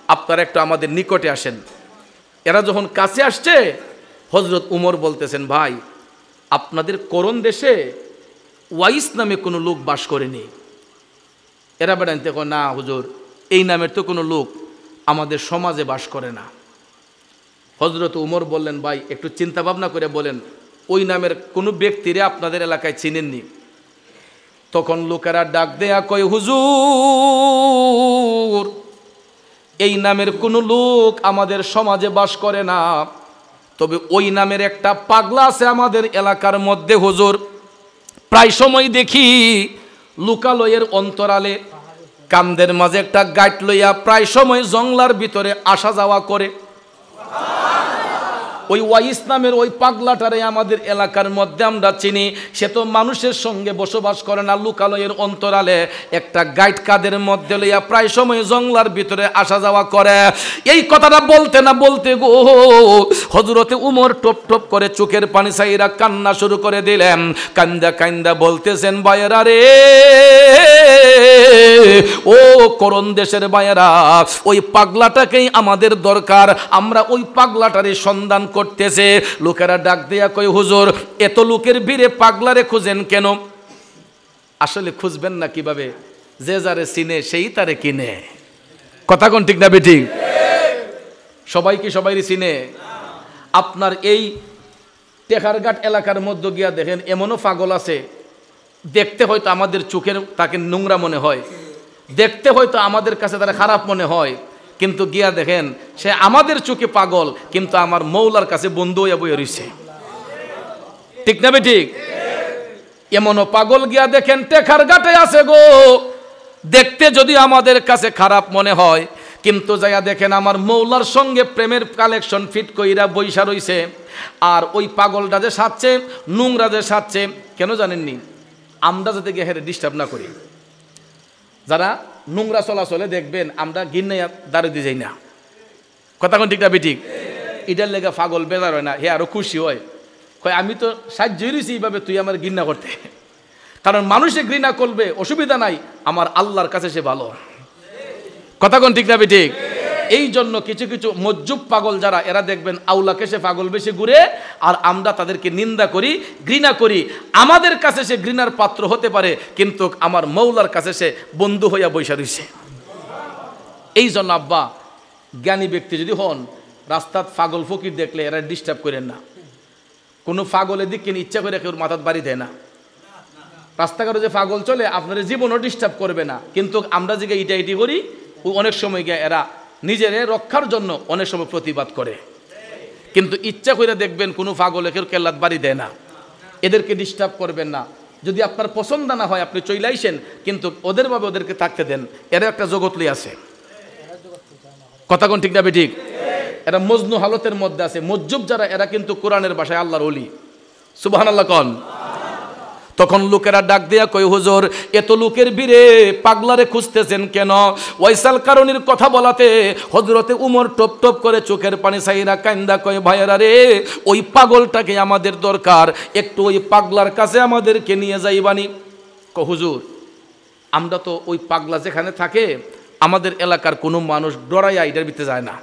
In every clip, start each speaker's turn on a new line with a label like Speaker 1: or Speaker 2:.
Speaker 1: আপনারা একটু আমাদের নিকটে আসেন। এরা যখন কাছে আসছে, হযরত উমর বলতেছেন, ভাই আপনাদের করণ দেশে ওয়াইস নামে কোনো লোক বাস করেনি। এরা বেড়াইতে কয়, না হুজুর, এই নামের তো কোনো লোক আমাদের সমাজে বাস করে না। হযরত উমর বললেন, ভাই একটু চিন্তা ভাবনা করে বলেন, ওই নামের কোনো ব্যক্তিরে আপনাদের এলাকায় চিনেননি? তখন লোকেরা ডাক দেয়া কয়, হুজুর এই নামের কোনো লোক আমাদের সমাজে বাস করে না, তবে ওই নামের একটা পাগলা আছে আমাদের এলাকার মধ্যে হুজুর। প্রায় সময় দেখি লোকালয়ের অন্তরালে কামদের মাঝে একটা গাইড লইয়া প্রায় সময় জংলার ভিতরে আসা যাওয়া করে। ওই ওয়াইস নামের ওই পাগলাটারে আমাদের এলাকার মধ্যে আমরা চিনি। সে তো মানুষের সঙ্গে বসবাস করে না, লোকালয়ের অন্তরালে একটা গাইড কাদের মধ্যে লইয়া প্রায় সময় জংলার ভিতরে আসা যাওয়া করে। এই কথাটা বলতে না বলতে গো হযরতে উমর টপ টপ করে চোখের পানি ছাইরা কান্না শুরু করে দিলেন। কান্দা কান্দা বলতেছেন, ভাইয়েরা রে, ও করণ দেশের ভাইয়েরা, ওই পাগলাটাকেই আমাদের দরকার, আমরা ওই পাগলাটারে সন্ধান করতেছে। লোকেরা ডাক দেয়া কয়, হুজুর এত লোকের ভিড়ে পাগলারে খুঁজেন কেন? আসলে খুঁজবেন না কিভাবে? যে যারে চিনে সেই তারে কিনে। কথা কোন ঠিক না বেঠিক? সবাই কি সবাইরই চিনে? আপনার এই টেকারঘাট এলাকার মধ্যে গিয়া দেখেন, এমনও পাগল আছে, দেখতে হয়তো আমাদের চোখের তাকে নোংরা মনে হয়, দেখতে হয়তো আমাদের কাছে তারা খারাপ মনে হয়, কিন্তু গিয়া দেখেন সে আমাদের চোখে পাগল, কিন্তু আমার মৌলার কাছে বন্ধু হইয়া বইয়া রইছে। ঠিক না বেঠিক? এমনও পাগল গিয়া দেখেন টেকারঘাটে আছে গো, দেখতে যদি আমাদের কাছে খারাপ মনে হয়, কিন্তু যাইয়া দেখেন আমার মৌলার সঙ্গে প্রেমের কালেকশন ফিট কইরা বইসা রইছে। আর ওই পাগলটা যে সাজছে, নোংরা যে সাজছে, কেন জানেননি? আমরা যাতে গিয়ে হেরে ডিস্টার্ব না করি। যারা নোংরা চলাচলে দেখবেন আমরা গিন্নাইয়া দাঁড়িয়ে দিয়ে যাই না। কথা কোন ঠিক না বেঠিক? এটার লেগে পাগল বেজার হয় না, হে আরো খুশি হয়, কয় আমি তো সাহায্যই রয়েছি এইভাবে, তুই আমার ঘৃণা করতে। কারণ মানুষে ঘৃণা করবে, অসুবিধা নাই, আমার আল্লাহর কাছে সে ভালো। কথা কোন ঠিক না বেঠিক? এই জন্য কিছু কিছু মজ্জুব পাগল যারা, এরা দেখবেন আউলাকে সে পাগল বেশি ঘুরে, আর আমরা তাদেরকে নিন্দা করি, ঘৃণা করি। আমাদের কাছে সে ঘৃণার পাত্র হতে পারে, কিন্তু আমার মৌলার কাছে সে বন্ধু হইয়া বৈশা রইছে। এই জন্য আব্বা, জ্ঞানী ব্যক্তি যদি হন, রাস্তার পাগল ফকির দেখলে এরা ডিস্টার্ব করেন না। কোনো পাগলের দিক কিনে ইচ্ছা করে কেউ মাথার বাড়ি দেয় না। রাস্তাঘাটে যে পাগল চলে আপনার জীবনও ডিস্টার্ব করবে না, কিন্তু আমরা যে ইটা ইটি করি, অনেক সময় গিয়ে এরা নিজের রক্ষার জন্য অনেক সময় প্রতিবাদ করে, কিন্তু ইচ্ছা করে দেখবেন কোনো পাগলে কেউ কেল্লাত বাড়ি দেয় না। এদেরকে ডিস্টার্ব করবেন না। যদি আপনার পছন্দ না হয় আপনি চলে আইসেন, কিন্তু ওদেরভাবে ওদেরকে থাকতে দেন। এরা একটা জগৎলি আছে। কথা কোন ঠিক না বেঠিক? এরা মজনু হালতের মধ্যে আছে। মজ্জুব যারা, এরা কিন্তু কোরআনের ভাষায় আল্লাহর ওলি। সুবহানাল্লাহ কন। তখন লোকেরা ডাক দেয়া কই, হুজুর এত লোকের ভিড়ে পাগলারে খুঁজতেছেন কেন? ওয়াইসাল কারণের কথা বলাতে হযরতে উমর টপ টপ করে চোখের পানি ছাইরা কান্দা কয়, ভাইয়েরা রে, ওই পাগলটাকে আমাদের দরকার, একটু ওই পাগলার কাছে আমাদেরকে নিয়ে যাইবানি। হুজুর আমরা তো ওই পাগলা যেখানে থাকে, আমাদের এলাকার কোনো মানুষ ডরাইয়া এটার ভিতরে যায় না,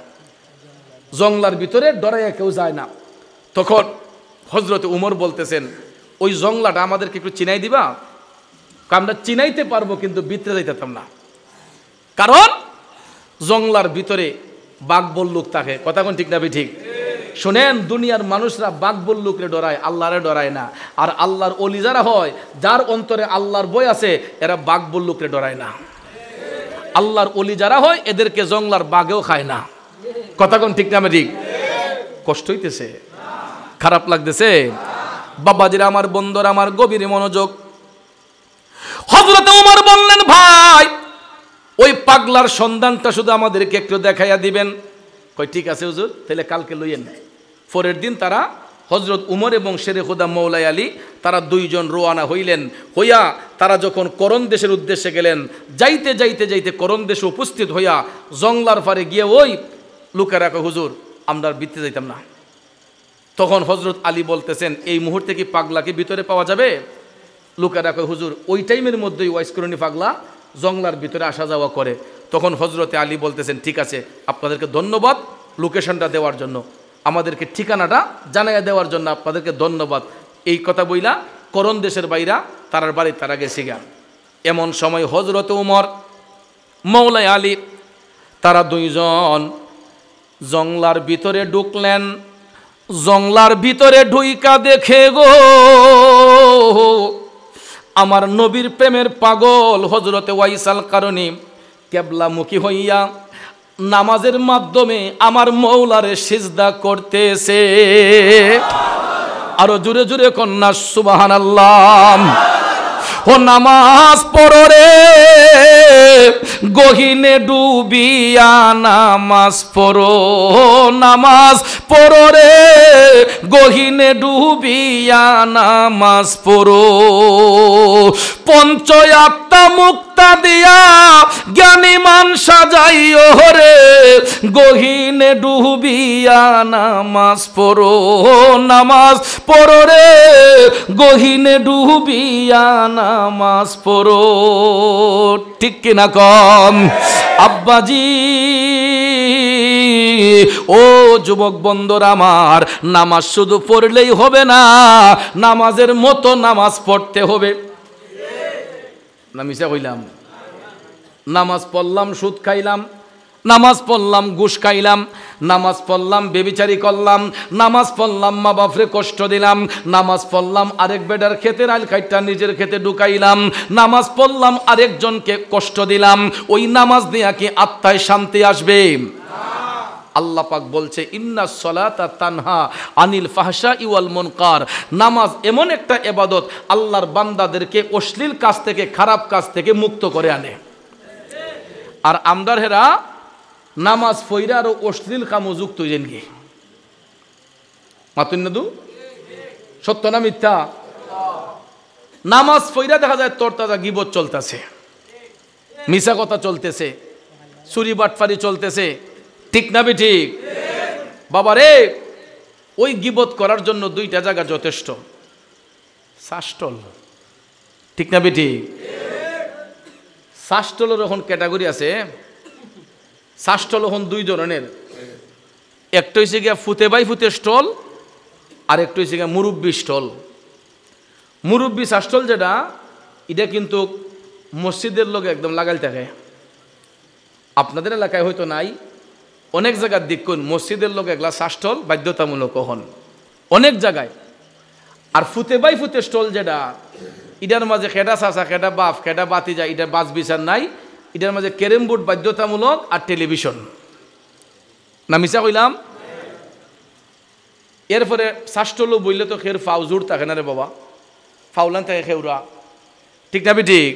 Speaker 1: জংলার ভিতরে ডরাইয়া কেউ যায় না। তখন হযরতে উমর বলতেছেন, ওই জংলাটা আমাদেরকে একটু চিনাই দিবা? আমরা চিনাইতে পারবো, কিন্তু ভিতরে যাইতাম না, কারণ জংলার ভিতরে বাঘ বল্লুক থাকে। কথা কোন ঠিক না ঠিক? শুনেন, দুনিয়ার মানুষরা বাঘ বল্লুকরে ডরায়, আল্লাহরে ডরায় না। আর আল্লাহর ওলি যারা হয়, যার অন্তরে আল্লাহর ভয় আছে, এরা বাঘ বল্লুকরে ডরায় না। আল্লাহর ওলি যারা হয়, এদেরকে জংলার বাঘেও খায় না। কথা কোন ঠিক না ঠিক? কষ্ট হইতেছে? খারাপ লাগতেছে? বাবাজিরা আমার, বন্ধুরা আমার, গভীর মনোযোগ। হযরত ওমর বললেন, ভাই ওই পাগলার সন্ধানটা শুধু আমাদেরকে একটু দেখাইয়া দিবেন। কই ঠিক আছে হুজুর, তাহলে কালকে লইয়েন। পরের দিন তারা হযরত উমর এবং শেরে খুদা মৌলাই আলী, তারা দুইজন রওনা হইলেন। হইয়া তারা যখন করণ দেশের উদ্দেশ্যে গেলেন, যাইতে যাইতে যাইতে করণ দেশে উপস্থিত হইয়া জংলার পারে গিয়ে ওই লোকেরা কয়, হুজুর আমরা বিতে যাইতাম না। তখন হযরত আলী বলতেছেন, এই মুহূর্তে কি পাগলাকে ভিতরে পাওয়া যাবে? লোকেরা কয়, হুজুর ওই টাইমের মধ্যেই ওয়াইসকরণী পাগলা জংলার ভিতরে আসা যাওয়া করে। তখন হজরতে আলী বলতেছেন, ঠিক আছে, আপনাদেরকে ধন্যবাদ লোকেশনটা দেওয়ার জন্য, আমাদেরকে ঠিকানাটা জানাইয়া দেওয়ার জন্য আপনাদেরকে ধন্যবাদ। এই কথা বইলা করণ দেশের বাইরা তারার বাড়ি তারা গেছে গা। এমন সময় হজরত উমর, মৌলাই আলী, তারা দুইজন জংলার ভিতরে ঢুকলেন। জংলার ভিতরে ঢুইকা দেখে গো আমার নবীর প্রেমের পাগল হজরতে ওয়াইসাল কারণী কেবলামুখী হইয়া নামাজের মাধ্যমে আমার মৌলারে সিজদা করতেছে। আরো জোরে জোরে কন্যা সুবহানাল্লাহ। ও নামাজ পড়ো রে গহিনে ডুবিয়া, নামাজ পড়ো, নামাজ পড়ো রে গহিনে ডুবিয়া, নামাজ পড়ো। পঞ্চ আত্মা মুক্তা দিয়া জ্ঞানী মান সাজাইও রে গহিনে ডুবিয়া, নামাজ পড়ো, নামাজ পড়ো রে গহিনে ডুবিয়া, নামাজ পড়ো। ঠিক কিনা কম আব্বাজি? ও যুবক বন্ধুর আমার, নামাজ শুধু পড়লেই হবে না, নামাজের মতো নামাজ পড়তে হবে। না মিশা কইলাম? নামাজ পড়লাম সুদ খাইলাম, নামাজ পড়লাম ঘুষ খাইলাম, নামাজ পড়লাম বেবিচারি করলাম, নামাজ পড়লাম মা বাপরে কষ্ট দিলাম, নামাজ পড়লাম আরেক বেডার ক্ষেতের আইল খাইটা নিজের ক্ষেতে ঢুকাইলাম, নামাজ পড়লাম আরেকজনকে কষ্ট দিলাম, ওই নামাজ দিয়া কি আত্মায় শান্তি আসবে? আল্লাহ পাক বলছে ইন্নাস সালাতা তানহা আনিল ফাহশাই ওয়াল মুনকার। নামাজ এমন একটা ইবাদত আল্লাহর বান্দাদেরকে অশ্লীল কাজ থেকে, খারাপ কাজ থেকে মুক্ত করে আনে। আর আমদার হেরা নামাজ পইরা আর অশ্লীল কামও যুক্ত হইছেন কি? মাতুন্নাদু সত্য না মিথ্যা? নামাজ পইরা দেখা যায় তরতাজা গীবত চলতেছে, মিছা কথা চলতেছে, চুরি বাটফারি চলতেছে। ঠিক না ঠিক? বাবা রে, ওই গীবত করার জন্য দুইটা জায়গা যথেষ্ট। শাস্টল, ঠিক না ঠিক? শাস্টলের এখন ক্যাটাগরি আছে। শাস্টল এখন দুই ধরনের, একটা হয়েছে গিয়া ফুতে বাই ফুতে স্টল, আর একটা হয়েছে গিয়া মুরব্বী স্টল। মুরব্বী শাস্টল যেটা, এটা কিন্তু মসজিদের লোক একদম লাগাল থাকে। আপনাদের এলাকায় হয়তো নাই, অনেক জায়গার দেখুন মসজিদের লোক এগুলা শাস্টল বাধ্যতামূলক হন অনেক জায়গায়। আর ফুতে বাই ফুতে স্টল যেটা, ইটার মাঝে খেটা চাষা, খেটা বাপ, খেটা বাতি যায়, এটা বাস বিচার নাই। এটার মাঝে ক্যারেম বোর্ড বাধ্যতামূলক আর টেলিভিশন। না মিশা কইলাম? এরপরে শাস্টলো বললে তো খের ফাউ জোর থাকে না রে বাবা, ফাউলান থাকে খেউরা। ঠিক না ঠিক?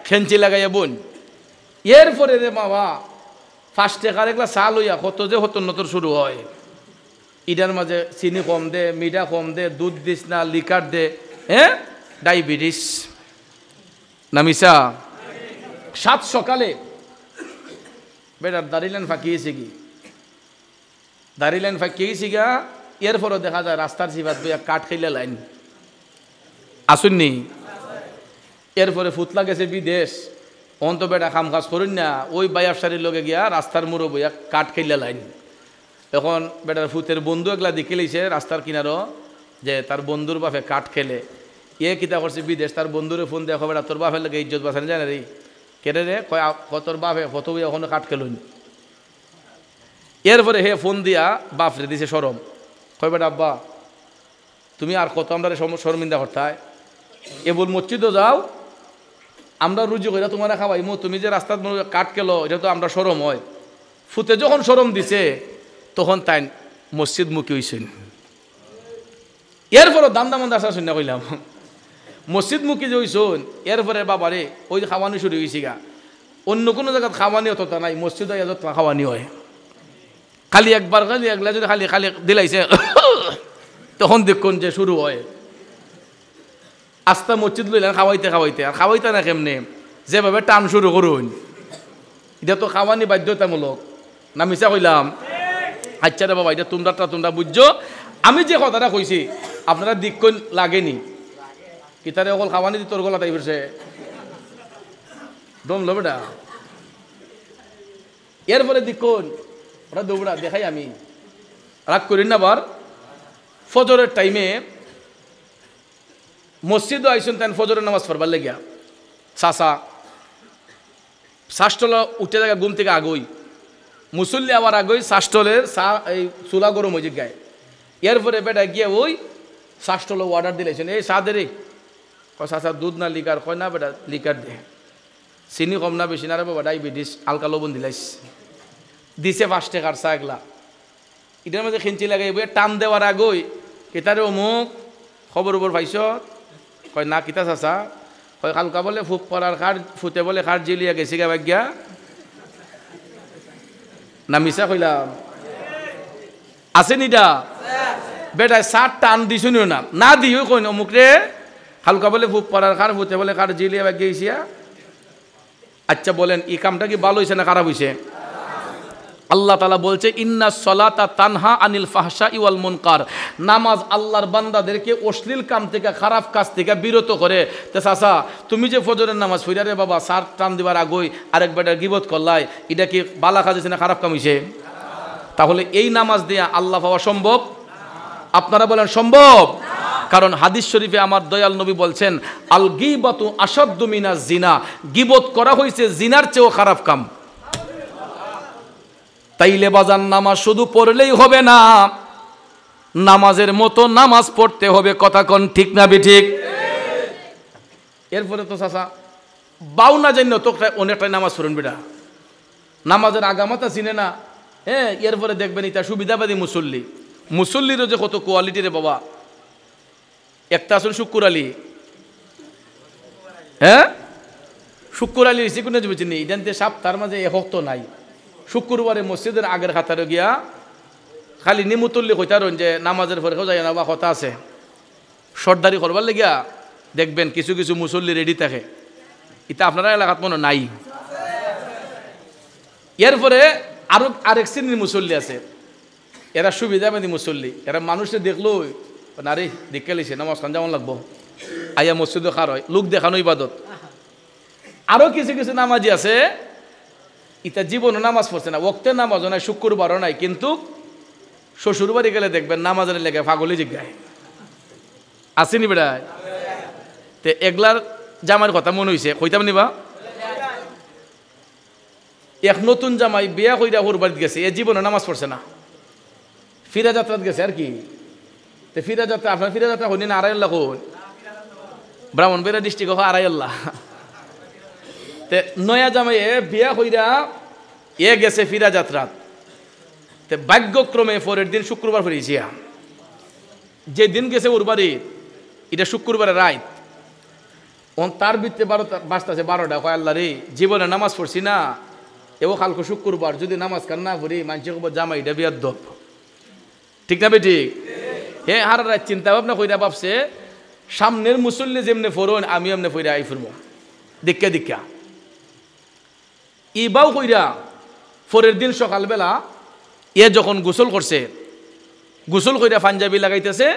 Speaker 1: খেঞ্চি লাগাইয়া বোন। এরপরে রে বাবা ফার্স্ট টেকার এগুলা চাল হইয়া কত যে হত নতর শুরু হয়। ইটার মাঝে চিনি কম দে, মিঠা কম দে, দুধ দিস না, লিকার দে, হ্যাঁ, ডায়াবেটিস। না মিশা? সাত সকালে বেটার দাড়ি লাইন ফাঁকিয়েছে কি, দাড়ি লাইন ফাঁকিয়েছি গা। এরপরও দেখা যায় রাস্তার জিবাত বইয়া কাঠ খাইলে লাইন আসুননি। এরপরে ফুতলা গেছে বিদেশ, অন্ত বেটা কাম কাজ করুন না, ওই বাইয়াবসারির লোকে গিয়া রাস্তার মুড়ো বইয়া কাঠ খাইলে লাইন। এখন বেটার ফুতের বন্ধু এগুলা দেখে লইছে রাস্তার কিনারও, যে তার বন্ধুর বাপে কাঠ খেলে। এ কিতা করছে বিদেশ, তার বন্ধুরে ফোন দেখো বেটা তোর বাপের লোকে ইজ্জত বাঁচানো জানে রে, কেটে রে কতর বাপে কত এখনো কাঠ খেলুন। এরপরে হে ফোন দিয়া বাপরে দিছে সরম, কয় বেটা আব্বা তুমি আর কত আমরা শর্মিন্দা করতায়, এ বল মসজিদও যাও, আমরা রুজি করে তোমার খাওয়াইমো, তুমি যে রাস্তার কাঠ খেলো এটা তো আমরা সরম হয়। ফুতে যখন সরম দিছে তখন তাই মসজিদ মুখী হইছেন। এরপরে দান্দা মান্দা আসা শুনে কইলাম মসজিদ মুখী যে হইছুন। এরপরে বাবারে ওই খাওয়ানি শুরু হয়েছি গা, অন্য কোনো জায়গায় খাওয়ানি অতটা নাই, মসজিদে এত খাওয়ানি হয়। খালি একবার খালি একলা যদি খালি খালি দিলাইছে তখন দেখুন যে শুরু হয়। আস্তা মসজিদ লইলেন খাওয়াইতে খাওয়াইতে, আর খাওয়াইতে না কেমনে, যেভাবে টান শুরু করুন, এটা তো খাওয়ানি বাধ্যতামূলক। না মিশা কইলাম? আচ্ছা রে বাবা, এটা তোমরা বুঝছো। আমি যে কথাটা কইছি আপনারা দিক লাগেনি, কিতারে অকল খাওয়ানি তোর গলা তাই ফিরছে দম লো বেটা। এরপরে দেখুন ওরা দৌড়া দেখাই আমি রাগ করি না বার ফজরের টাইমে মসজিদও আইসুন তেন ফজরের নামাজ পড়বার লেগিয়া চাষা শাসটলা উঠে জায়গা ঘুম থেকে আগই মুসল্লি আবার আগই শাসটলের এই চুলা গরম হয়ে গায়ে এরপরে বেটা গিয়ে ওই শাসটলে অর্ডার দিলেছেন এই চা দে রে কয় চাষা দুধ না লিকার কয় না বেটা লিকার দে চিনি কম না বেশি না রে বাবা ডায়াবেটিস আলকা লবণ দিলাইস দিছে 5 টাকার চা এগুলা এটার মধ্যে খেঞ্চি লাগাই টান দেওয়ার আগই কেতারে অমুক খবর উপর পাইছ কয় না কিতা চাচা কয় কালকা বলে ফুক পড়ার খার ফুটে বলে খার জিলিয়া গেছি গা বাগ্যা না মিশা কইলাম আছে নিটা বেটায় 7 টান দিছুনিও না না দিও কই অমুক রে হালকা বলে ফুক পড়ার খার ফুটে বলে খার জিলিয়া বাগ্যা গেছিয়া আচ্ছা বলেন এই কামটা কি ভালো হইছে না খারাপ হইছে আল্লাহ তাআলা বলছে ইন্নাস সালাতা তানহা আনিল ফাহশাই ওয়াল মুনকার নামাজ আল্লাহর বান্দাদেরকে অশ্লীল কাম থেকে খারাপ কাজ থেকে বিরত করে তে চাচা তুমি যে ফজরের নামাজ পড়া রে বাবা 7 টান দিবার আগই আরেক বেটার গীবত করলাই এটা কি বালা কাজ হইছে না খারাপ কাম হইছে তাহলে এই নামাজ দিয়া আল্লাহ পাওয়া সম্ভব আপনারা বলেন সম্ভব কারণ হাদিস শরীফে আমার দয়াল নবী বলছেন আল গীবাতু আশাদ্দু মিনাজ জিনা গীবত করা হইছে জিনার চেয়েও খারাপ কাম তাইলে বাজান নামাজ শুধু পড়লেই হবে না নামাজের মতো নামাজ পড়তে হবে কথা কোন ঠিক না বেঠিক এরপরে তো চাচা বাউনা জান্য তো অনেকটাই নামাজ পড়ুন বেটা নামাজের আগামাতা চিনে না হ্যাঁ এরপরে দেখবেন এটা সুবিধাবাদী মুসল্লিরও যে কত কোয়ালিটি রে বাবা একটা আসুন শুক্কুর আলী হ্যাঁ শুক্কুর আলী রিসি কোন বুঝিনি ইদানতে সাপ তার মাঝে এক তো নাই শুক্রবারে মসজিদের আগের খাতারে গিয়া খালি নিমুতুল্লি কইতারন যে নামাজের পরে যায় না বা কথা আছে সর্দারি করবার লেগিয়া দেখবেন কিছু কিছু মুসল্লি রেডি থাকে এটা আপনারা এলাকাত মনে নাই এরপরে আরেক শ্রেণীর মুসল্লি আছে এরা সুবিধাবাদী মুসল্লি এরা মানুষে দেখলো নারী দেখে লিছে নামাজ খান যেমন লাগবো আইয়া মসজিদে খার হয় লোক দেখানো ইবাদত আরো কিছু কিছু নামাজি আছে ইতা জীবনও নামাজ পড়ছে না ওক্তের নামাজও নাই শুক্রবারও নাই কিন্তু শ্বশুর বাড়ি গেলে দেখবেন নামাজের লেগে পাগলি জিজ্ঞায় আসেনি বেড়ায় তে এগলার জামাইয়ের কথা মনে হয়েছে কইতাম নিবা এক নতুন জামাই বিয়া কইরা ওর বাড়িতে গেছে এ জীবনে নামাজ পড়ছে না ফিরা যাত্রাত গেছে আর কি তে ফিরা যাত্রা আপনার ফিরা যাত্রা হইনি না আড়াইল্লাহ কোন ব্রাহ্মণবাড়িয়া ডিস্ট্রিক্ট হয় আড়াইল্লাহ তে নয়া জামাই বিয়া কইরা এ গেছে ফিরা যাত্রাত তে ভাগ্যক্রমে পরের দিন শুক্রবার ফিরেছিয়া যে দিন গেছে ওর বাড়ি এটা শুক্রবারের রাত তার ভিত্তে 12টা কয় আল্লাহ রে জীবনে নামাজ পড়ছি না এও কালকে শুক্রবার যদি নামাজ কান না পড়ি মানুষের খবর জামাইটা বিয়ার দপ ঠিক না বেটি হে হার রাত চিন্তা ভাবনা কইরা ভাবছে সামনের মুসল্লি যেমনে ফরন আমি এমনি ফইরা আই ফিরবো দীক্ষা দীক্ষা ইবাও কইরা পরের দিন সকালবেলা এ যখন গোসল করছে গোসল কইরা পাঞ্জাবি লাগাইতেছে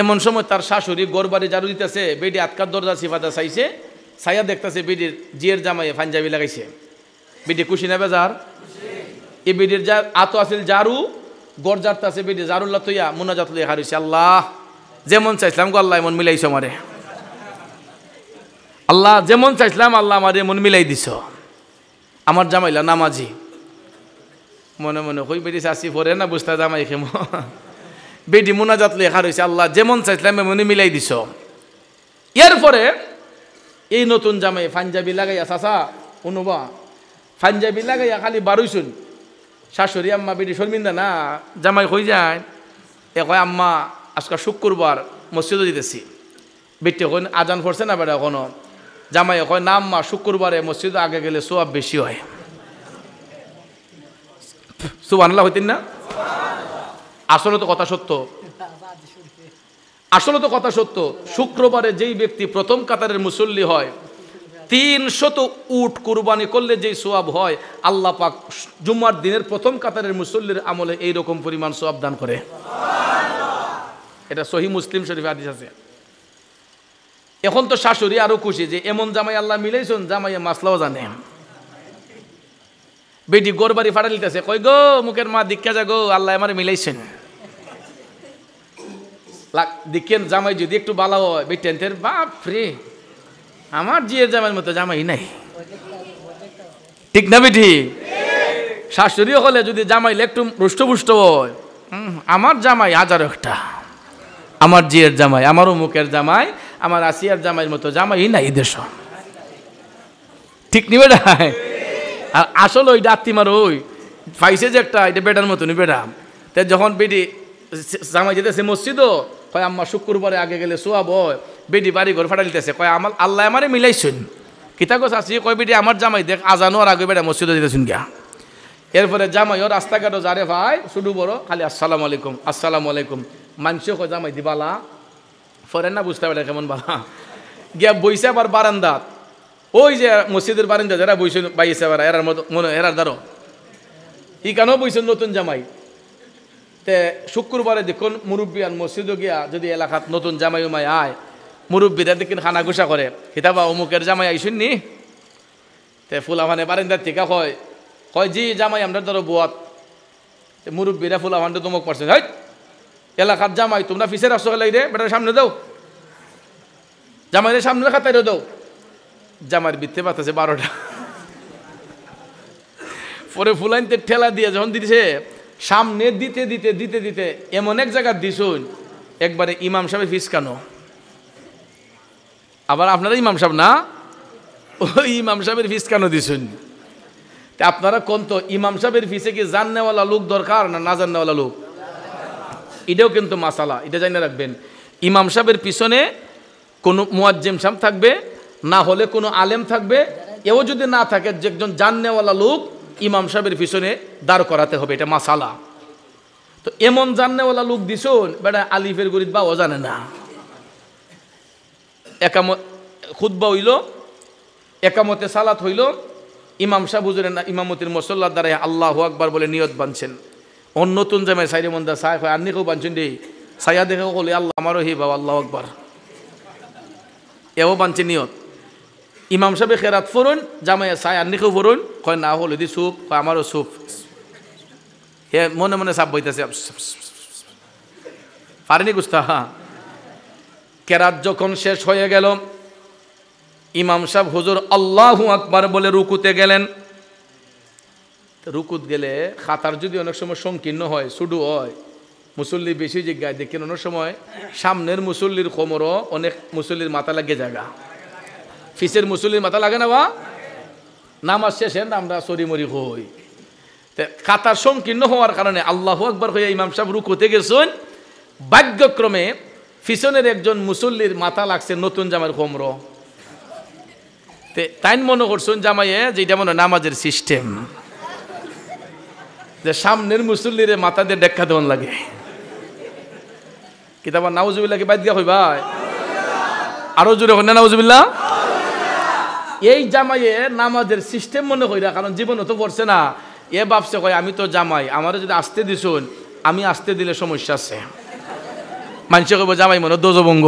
Speaker 1: এমন সময় তার শাশুড়ি গড় বাড়ি ঝাড়ু দিতেছে বেডি আতকার দরজা সিফাতা চাইছে ছায়া দেখতেছে বেডির জিয়ের জামাইয়ে পাঞ্জাবি লাগাইছে বেডি খুশি না বেজার এ বেডির যা আতো আছিল ঝাড়ু গড় জারতাছে বেডি ঝাড়ুল্লা তৈয়া মুনাজাত লইয়া হারিছে আল্লাহ যেমন চাইছিলাম গো আল্লাহ এমন মিলাইছ আমারে আল্লাহ যেমন চাইছিলাম আল্লাহ আমারে এমন মিলাই দিছ আমার জামাইলা নামাজি মনে মনে কই বেডি চাষি পরে না বুঝতে জামাই খেম বেডি মুনাজাত লেখা রয়েছে আল্লাহ যেমন চাইছিলাম এমনি মিলাই দিছ এরপরে এই নতুন জামাই পাঞ্জাবি লাগাইয়া চাচা অনুবা পাঞ্জাবি লাগাইয়া খালি বারুইছুন শাশুড়ি আম্মা বেডি শর্মিন্দা না জামাই কই যায় এ কয় আম্মা আজকে শুক্রবার মসজিদও দিতেছি বেটি কই আজান পড়ছে না বেটা এখনো জামাই কয় না আম্মা শুক্রবারে মসজিদে আগে গেলে সোয়াব বেশি হয় সুবহানাল্লাহ হইতেন না আসলে তো কথা সত্য আসলে তো কথা সত্য শুক্রবারে যেই ব্যক্তি প্রথম কাতারের মুসল্লি হয় 300 উট কুরবানি করলে যেই সোয়াব হয় আল্লাহ পাক জুম্মার দিনের প্রথম কাতারের মুসল্লির আমলে এইরকম পরিমাণ সোয়াব দান করে এটা সহিহ মুসলিম শরীফে হাদিস আছে এখন তো শাশুড়ি আরো খুশি যে এমন জামাই আল্লাহ মিলাইছেন জামাইয়ে মাসলাও জানে বেটি গোর বাড়ি ফাটা দিতেছে, কই গো মুখের মা দীক্ষা যা গো, আল্লাহ আমার মিলাইছেন। দেখেন জামাই যদি একটু বালা হয় বেটেন্টের, বাপ রে আমার জিয়ের জামাইয়ের মতো জামাই নাই, ঠিক না বেটি? শাশুড়িও হলে যদি জামাইলে একটু রুষ্টপুষ্ট হয়, আমার জামাই হাজার একটা, আমার জিয়ের জামাই, আমারও মুখের জামাই, আমার আসিয়ার জামাইয়ের মতো জামাই নাই দেশ, ঠিক নি বেটা? আর আসলে ওই ডাত্তিমার ওই পাইছে যে একটা, এটা বেটার মতনই বেটা। তাই যখন বেটি জামাই যেতেছে মসজিদও, কয় আম্মা শুক্রবারে আগে গেলে সোয়াব হয়, বেটি বাড়ি ঘর ফাটা দিতেছে, কয় আমার আল্লাহ আমারে মিলাইছেন। কিতা গোছ আসি, কয় বেটি আমার জামাই দেখ আজানো আর আগে বেটা মসজিদে যেতেছেন গিয়া। এরপরে জামাইও রাস্তাঘাটও যারে ভাই শুধু বড় খালি আসসালামু আলাইকুম আসসালামু আলাইকুম, মানুষও কয় জামাই দিবালা ফরেন না, বুঝতে পারে কেমন বালা। গিয়া বইছে আবার বারান্দাত, ওই যে মসজিদের বারান্দা যারা বইছে বাইছে আবার এরার মতো মনে এরার দ্বারো ই কেন বইছেন নতুন জামাই। তে শুক্রবারে দেখুন মুরব্বিয়ান মসজিদও গিয়া যদি এলাকাত নতুন জামাই উমাই আয়, মুরব্বীরা দেখুন খানা ঘুষা করে, কিতাবা অমুকের জামাই আইসুন নি। তে ফুলাভানে বারান্দার থেকে কয়, কয় জি জামাই আমরা ধরো বুয়াত। মুরব্বীরা ফুলাভানটা তুমক পারছে, হাই এলাকার জামাই তোমরা ফিসের আসো গেলে রে বেটার সামনে দাও, জামাইয়ের সামনে খাতায় দাও। জামাইয়ের বিত্তে পাতাছে 12টা। পরে ফুলাইনতে ঠেলা দিয়ে যখন দিছে সামনে দিতে দিতে দিতে দিতে এমন এক জায়গা দিছুন একবারে ইমাম সাহেব ফিসকানো। আবার আপনারা ইমাম সাহেব না, ওই ইমাম সাহেবের ফিসকানো দিছুন। আপনারা কোন তো ইমাম সাহেবের ফিসে কি জাননেওয়ালা লোক দরকার না না জাননেওয়ালা লোক? এটাও কিন্তু মাসালা, এটা জানিয়ে রাখবেন। ইমাম সাহেবের পিছনে কোনো মুয়াজ্জিম সাহেব থাকবে, না হলে কোনো আলেম থাকবে, এও যদি না থাকে যে একজন জাননেওয়ালা লোক ইমাম সাহেবের পিছনে দাঁড় করাতে হবে, এটা মাসালা। তো এমন জাননেওয়ালা লোক দিছুন বেটা আলিফের গরিব বা ও জানে না। খুতবা হইল, একামতে সালাত হইল, ইমাম সাহেব হুজুরের ইমামতির মুসল্লার দ্বারা আল্লাহু আকবার বলে নিয়ত বানছেন। অন্য নতুন জামাই সাইরে মন্দা সাহেব হয় আন্নিকেও বানছেন রে, সাইয়া দেখে বলে আল্লাহ আমারও হি বাবা আল্লাহু আকবার, এও বানছে নিয়ত। ইমাম সাহেব খেরাত ফরুন, জামাইয়া সাই আন্নিকেও ফরুন, কয় না হলে দি সুপ, কয় আমারও সুপ। হে মনে মনে সাপ বইতেছে, পারেনি গুস্তা। কেরাত যখন শেষ হয়ে গেল, ইমাম সাহেব হুজুর আল্লাহু আকবার বলে রুকুতে গেলেন। রুকুত গেলে খাতার যদি অনেক সময় সংকীর্ণ হয়, ছুডু হয়, মুসল্লি বেশি জিজ্ঞায় দেখেন অনেক সময় সামনের মুসল্লির কোমরও অনেক মুসল্লির মাথা লাগে জায়গা, ফিসের মুসল্লির মাথা লাগে না বা নামাজ শেষে আমরা সরিমরি হই। খাতার সংকীর্ণ হওয়ার কারণে আল্লাহু আকবার হয়ে ইমাম সাহেব রুকুতে গেছেন, ভাগ্যক্রমে পিছনের একজন মুসল্লির মাথা লাগছে নতুন জামার কোমর। তাই মনে করছেন জামাইয়ে যে এটা মনে নামাজের সিস্টেম, যে সামনের মুসল্লির মাথা দিয়ে দেখা দেওয়ান লাগে। কিতাবা নাউজুবিল্লাহ কি বাদ দিয়া হই ভাই, আরো জোরে হয় না নাউজুবিল্লাহ। এই জামাইয়ে নামাজের সিস্টেম মনে কইরা, কারণ জীবনে তো পড়ছে না, এ ভাবছে কয় আমি তো জামাই, আমারও যদি আসতে দিছুন, আমি আসতে দিলে সমস্যা আছে, মানুষে কইব জামাই মনে দোজভঙ্গ।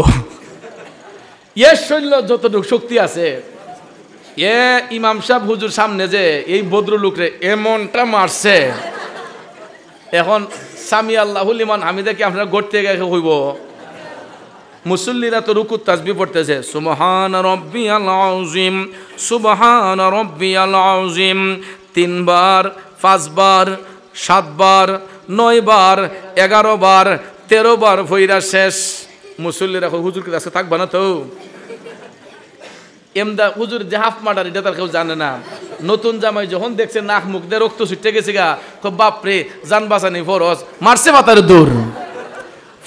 Speaker 1: এর শৈল্য যতটুকু শক্তি আছে, এ ইমাম সাহেব হুজুর সামনে যে এই ভদ্রলোকরে এমনটা মারছে, এখন সামি আল্লাহু লিমান হামিদা কি আপনারা গড়তে গেছে হইব। মুসল্লিরা তো রুকুত তাসবিহ পড়তেছে, সুবহান রাব্বিয়াল আযীম সুবহান রাব্বিয়াল আযীম 3 বার 5 বার 7 বার 9 বার 11 বার 13 বার ফইরা শেষ। মুসল্লিরা হুজুর কি কাছে থাকবে না তো? এমদা হুজুর যে হাফ মার্ডার এটা তার কেউ জানে না। নতুন জামাই যখন দেখছে নাক মুখ দিয়ে রক্ত ছুটে গেছে গা, খুব বাপরে জান বাঁচানি ফরজ, মারছে ফাতারে দৌড়।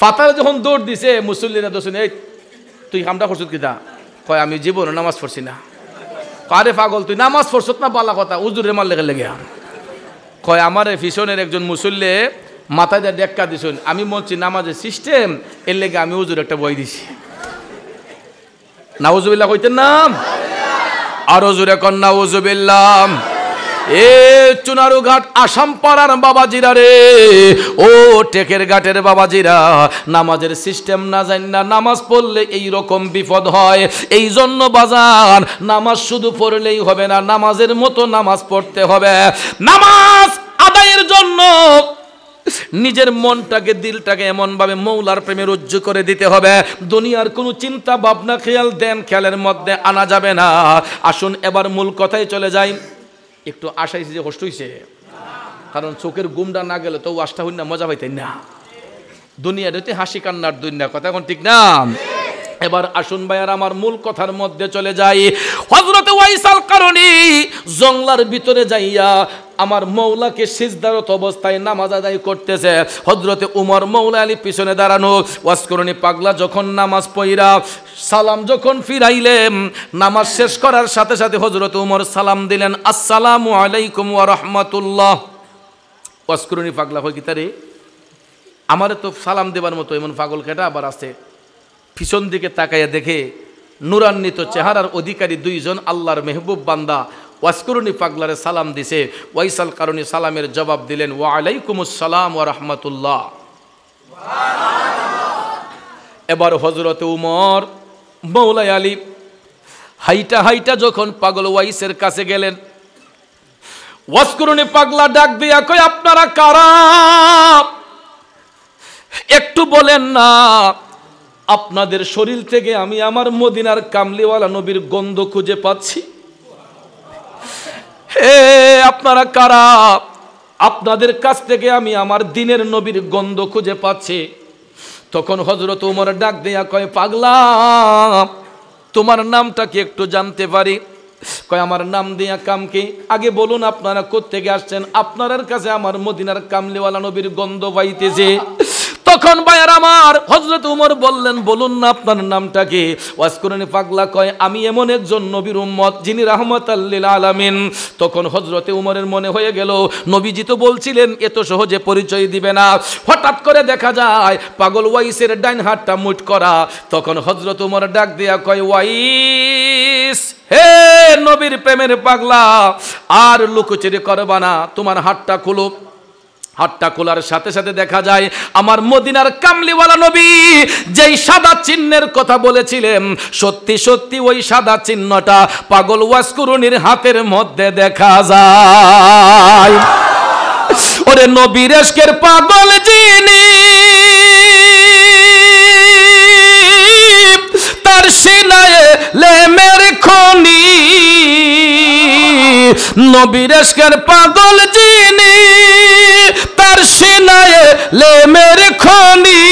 Speaker 1: ফাতারে যখন দৌড় দিছে মুসল্লিরা দোষেন, এই তুই কামটা করছিস কিতা? কয় আমি জীবনে নামাজ পড়ছি না। আরে পাগল তুই নামাজ পড়ছত না, বালা কথা, হুজুরে মার লেগে লেগে। কয় আমার পিছনের একজন মুসল্লি মাথায় দিয়ে ডেক্কা দিছুন, আমি বলছি নামাজের সিস্টেম, এর লেগে আমি হুজুর একটা বই দিছি। নাউজুবিল্লাহ কইতেন নাম, আরো জোরে কন নাউজুবিল্লাহ। এ চুনারু ঘাট আসাম পাড়ার বাবাজিরা রে, ও টেকের ঘাটের বাবাজিরা, নামাজের সিস্টেম না জানি না নামাজ পড়লে এই রকম বিপদ হয়। এই জন্য বাজান নামাজ শুধু পড়লেই হবে না, নামাজের মতো নামাজ পড়তে হবে। নামাজ আদায়ের জন্য নিজের মনটাকে দিলটাকে এমন ভাবে মৌলার প্রেমে রজ্জু করে দিতে হবে, দুনিয়ার কোনো চিন্তা ভাবনা খেয়াল দেন খেয়ালের মধ্যে আনা যাবে না। আসুন এবার মূল কথায় চলে যাই। একটু আশাইছি যে কষ্ট হইছে, কারণ চোখের গুমটা না গেলে তো ওয়াজটা হইনা মজা পাইতেন না। দুনিয়ার হইতে হাসি কান্নার দুনিয়া, কথা এখন ঠিক না? এবার আসুন ভাইয়ার আমার মূল কথার মধ্যে চলে যাই। হযরত ওয়াইসাল কারণী জঙ্গলার ভিতরে যাইয়া আমার মৌলাকে সিজদারত অবস্থায় নামাজ আদায় করতেছে। হযরতে উমর মৌলা আলী পিছনে দাঁড়ানো। ওয়াসকরণী পাগলা যখন নামাজ পড়া সালাম যখন ফিরাইলেন, নামাজ শেষ করার সাথে সাথে হযরত উমর সালাম দিলেন, আসসালামু আলাইকুম ওয়া রাহমাতুল্লাহ। ওয়াসকরণী পাগলা কই কি তারে, আমারে তো সালাম দেবার মতো এমন পাগল কেটা আবার আছে। পিছন দিকে তাকাইয়া দেখে নুরান্বিত চেহারার অধিকারী দুইজন আল্লাহর মেহবুব বান্দা ওয়াসকরণী পাগলারে সালাম দিছে। ওয়াইসাল কারণী সালামের জবাব দিলেন, ওয়া আলাইকুমুস সালাম ওয়া রাহমাতুল্লাহ। এবার হযরতে উমর মৌলা আলী হাইটা হাইটা যখন পাগল ওয়াইসের কাছে গেলেন, ওয়াসকরণী পাগলা ডাক দিয়া কয়, আপনারা কারা একটু বলেন না, আপনাদের শরীর থেকে আমি আমার মদিনার কামলিওয়ালা নবীর গন্ধ খুঁজে পাচ্ছি। হে আপনারা কারা, আপনাদের কাছ থেকে আমি আমার দিনের নবীর গন্ধ খুঁজে পাচ্ছি। তখন হযরত ওমর ডাক দেয়া কয়, পাগলা তোমার নামটা কি একটু জানতে পারি? কয়, আমার নাম দিয়া কাম কি, আগে বলুন আপনারা কোত্থেকে আসছেন? আপনার কাছে আমার মদিনার কামলিওয়ালা নবীর গন্ধ পাইতেছে। তখন ভাইয়ার আমার হযরত উমর বললেন, বলুন না আপনার নামটা কি? ওয়াসকরণী পাগলা কয়, আমি এমন একজন নবীর উম্মত যিনি রাহমাতাল লিল আলামিন। তখন হযরতে উমরের মনে হয়ে গেল, নবীজি তো বলছিলেন এত সহজে পরিচয় দিবে না। হঠাৎ করে দেখা যায় পাগল ওয়াইসের ডাইন হাতটা মুঠ করা। তখন হযরত উমর ডাক দিয়া কয়, ওয়াইস হে নবীর প্রেমের পাগলা, আর লুকোচুরি করবা না, তোমার হাতটা খুলো। হাতটা খোলার সাথে সাথে দেখা যায় আমার মদিনার কামলিওয়ালা নবী যেই সাদা চিহ্নের কথা বলেছিলেন, সত্যি সত্যি ওই সাদা চিহ্নটা পাগল ওয়াসকরণীর হাতের মধ্যে দেখা যায়। ওরে নবীর ইশকের পাগল যিনি, তার সিনায় লেমের খনি। নবীর ইশকের পাগল যিনি, তার সিনায় লেমের খনি।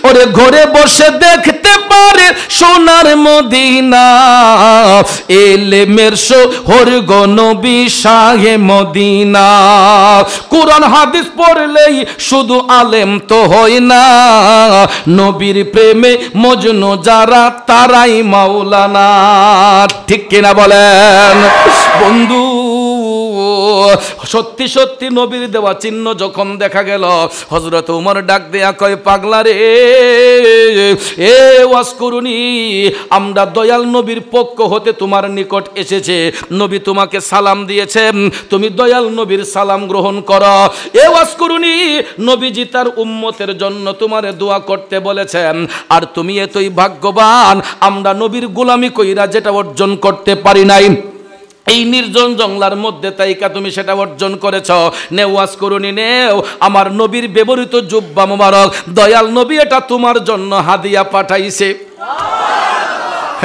Speaker 1: ওরে ঘরে বসে দেখতে পারে সোনার মদিনা, এলেমের শহর গো নবী শাহে মদিনা। কুরআন হাদিস পড়লেই শুধু আলেম তো হয় না, নবীর প্রেমে মজনু যারা তারাই মাওলানা। ঠিক কিনা বলেন বন্ধু? সত্যি সত্যি নবীর দেওয়া চিহ্ন যখন দেখা গেল, হযরত উমর ডাক দেয়া কয়, পাগলা রে, এ ওয়াসকরণী, আমরা দয়াল নবীর পক্ষ হতে তোমার নিকট এসেছে, নবী তোমাকে সালাম দিয়েছেন, তুমি দয়াল নবীর সালাম গ্রহণ করো। এ ওয়াসকরণী, নবীজি তার উম্মতের জন্য তোমারে দোয়া করতে বলেছেন, আর তুমি এতই ভাগ্যবান, আমরা নবীর গোলামি কইরা যেটা অর্জন করতে পারি নাই, এই নির্জন জঙ্গলার মধ্যে তাইকা তুমি সেটা অর্জন করেছ। নেও ওয়াসকরণী নেও, আমার নবীর ব্যবহৃত জুব্বা মোবারক, দয়াল নবী এটা তোমার জন্য হাদিয়া পাঠাইছে।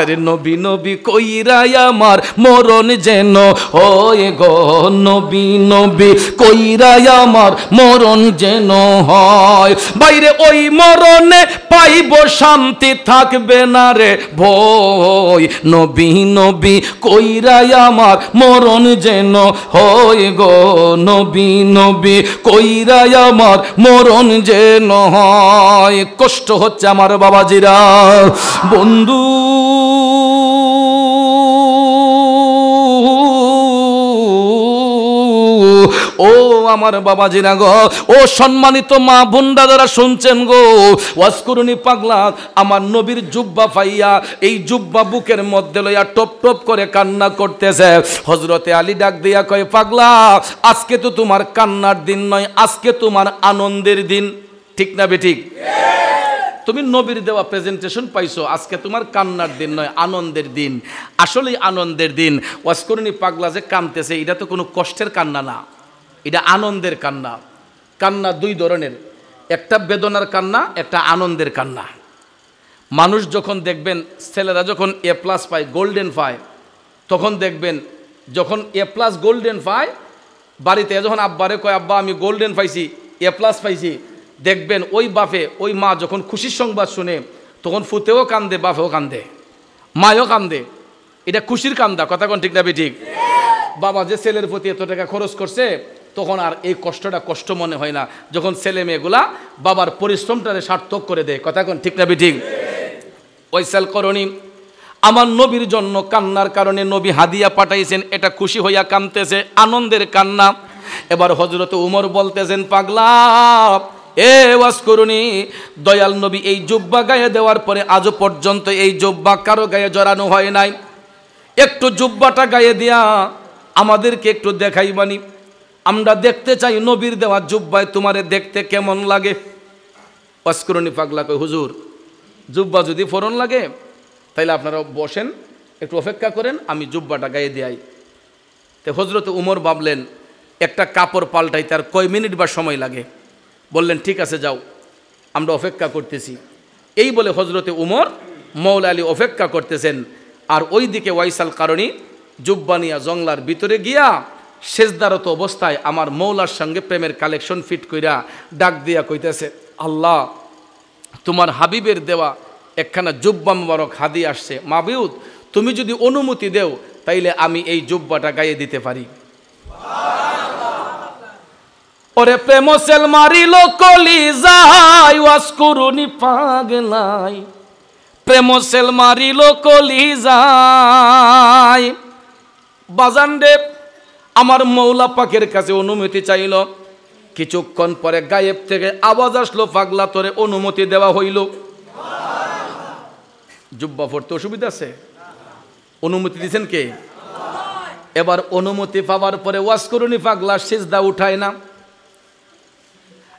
Speaker 1: আরে নবী নবী কইরাই আমার মরণ যেন হয় গো, নবী নবী কইরাই আমার মরণ যেন হয়। বাইরে ওই মরণে পাইব শান্তি, থাকবে না রে ভয়। নবী নবী কইরাই আমার মরণ যেন হয় গো, নবী নবী কইরাই আমার মরণ যেন হয়। কষ্ট হচ্ছে আমার বাবাজিরা, বন্ধু ও আমার বাবাজিরা গো, ও সম্মানিত মা বোনরা যারা শুনছেন গো, ওয়াজকুরুনি পাগলা আমার নবীর জুব্বা পাইয়া এই জুব্বা বুকের মধ্যে লইয়া টপ টপ করে কান্না করতেছে। হযরতে আলী ডাক দিয়া কয়, পাগলা আজকে তো তোমার কান্নার দিন নয়, আজকে তোমার আনন্দের দিন। ঠিক না বেঠিক? তুমি নবীর দেওয়া প্রেজেন্টেশন পাইছো, আজকে তোমার কান্নার দিন নয়, আনন্দের দিন। আসলেই আনন্দের দিন। ওয়াজকুরুনি পাগলা যে কাঁদতেছে, এটা তো কোনো কষ্টের কান্না না, এটা আনন্দের কান্না। কান্না দুই ধরনের, একটা বেদনার কান্না, একটা আনন্দের কান্না। মানুষ যখন দেখবেন, ছেলেরা যখন এ প্লাস পায়, গোল্ডেন পায়, তখন দেখবেন যখন এ প্লাস গোল্ডেন পায়, বাড়িতে যখন আব্বারে কয়, আব্বা আমি গোল্ডেন পাইছি, এ প্লাস পাইছি, দেখবেন ওই বাপে ওই মা যখন খুশির সংবাদ শুনে, তখন ফুতেও কান্দে, বাপেও কান্দে, মায়ও কান্দে। এটা খুশির কান্দা। কথা কোন ঠিক না ঠিক? বাবা যে ছেলের প্রতি এত টাকা খরচ করছে, তখন আর এই কষ্টটা কষ্ট মনে হয় না, যখন ছেলে মেয়েগুলা বাবার পরিশ্রমটারে সার্থক করে দেয়। কথা কোন ঠিক না ঠিক? ওয়াইসাল করণী আমার নবীর জন্য কান্নার কারণে নবী হাদিয়া পাঠাইছেন, এটা খুশি হইয়া কাঁদতেছে, আনন্দের কান্না। এবার হযরত উমর বলতেছেন, পাগলা এ ওয়াজকুরুনি, দয়াল নবী এই জুব্বা গায়ে দেওয়ার পরে আজও পর্যন্ত এই জুব্বা কারো গায়ে জড়ানো হয় নাই, একটু জুব্বাটা গায়ে দিয়া আমাদেরকে একটু দেখাইবানি, আমরা দেখতে চাই নবীর দেওয়া জুব্বায় তোমারে দেখতে কেমন লাগে। ওয়াজকুরুনি পাগলা কই, হুজুর জুব্বা যদি ফরন লাগে তাইলে আপনারা বসেন, একটু অপেক্ষা করেন, আমি জুব্বাটা গায়ে দেই। তো হযরত উমর ভাবলেন একটা কাপড় পাল্টাইতে আর কয় মিনিট বা সময় লাগে, বললেন ঠিক আছে যাও, আমরা অপেক্ষা করতেছি। এই বলে হযরতে উমর মওলা আলী অপেক্ষা করতেছেন, আর ওই দিকে ওয়াইসাল কারণী জুব্বা নিয়া জংলার ভিতরে গিয়া সেজদারত অবস্থায় আমার মওলার সঙ্গে প্রেমের কালেকশন ফিট কইরা ডাক দিয়া কইতেছে, আল্লাহ তোমার হাবিবের দেওয়া একখানা জুব্বা মুবারক হাদিয়া আসছে, মাবুদ তুমি যদি অনুমতি দেও তাইলে আমি এই জুব্বাটা গায়ে দিতে পারি। ওরে প্রেম সেল মারিল কলিজায়, ওয়াজকুরুনি পাগলাই, প্রেম সেল মারিল কলিজায়। বাজান রে আমার মওলা পাকের কাছে অনুমতি চাইল, কিছুক্ষণ পরে গায়েব থেকে আওয়াজ আসলো, পাগলা তোরে অনুমতি দেওয়া হইল। জুব্বা পড়তে অসুবিধা আছে? অনুমতি দিয়েছেন কে? এবার অনুমতি পাওয়ার পরে ওয়াজকুরুনি পাগলা সিজদা উঠায় না,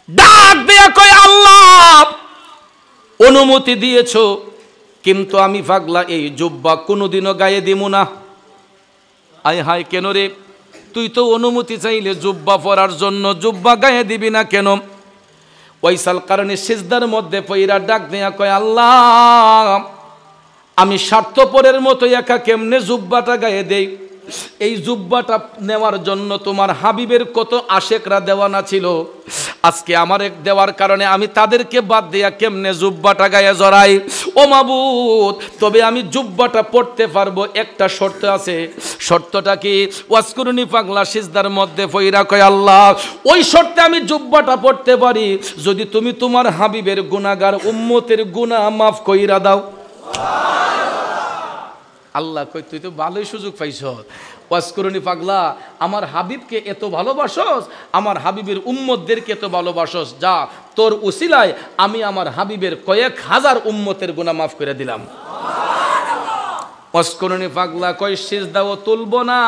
Speaker 1: ডাক দিয়া কয়, আল্লাহ অনুমতি দিয়েছো, কিন্তু আমি পাগলা এই জুব্বা কোনোদিনও গায়ে দিব না। আয় হায় কেন রে, তুই তো অনুমতি চাইলে জুব্বা পরার জন্য, জুব্বা গায়ে দিবি না কেন? ওয়াইসাল কারণে সিজদার মধ্যে পইরা ডাক দিয়া কয়, আল্লাহ আমি স্বার্থপরের মতো একা কেমনে জুব্বাটা গায়ে দেই? এই জুব্বাটা নেওয়ার জন্য তোমার হাবিবের কত আশেকরা দেওয়ানা ছিল, আজকে আমার এক দেওয়ার কারণে আমি তাদেরকে বাদ দিয়া কেমনে জুব্বাটা গায়ে জড়াই? ও মাবুদ তবে আমি জুব্বাটা পড়তে পারবো, একটা শর্ত আছে। শর্তটা কি? ওয়াজকুরুনি পাগলা সিজদার মধ্যে পইরা কয়, আল্লাহ ওই শর্তে আমি জুব্বাটা পড়তে পারি যদি তুমি তোমার হাবিবের গুনাহগার উম্মতের গুনাহ মাফ কইরা দাও। আল্লাহ কই তুই তো ভালোই সুযোগ পাইছ। ওয়াজকুরুনি পাগলা আমার হাবিবকে এত ভালোবাসস, আমার হাবিবের উম্মতদেরকে এত ভালোবাসস, যা তোর উসিলায় আমি আমার হাবিবের কয়েক হাজার উম্মতের গুনাহ মাফ করে দিলাম। ওয়াজকুরুনি পাগলা কই সিজদাও তুলব না,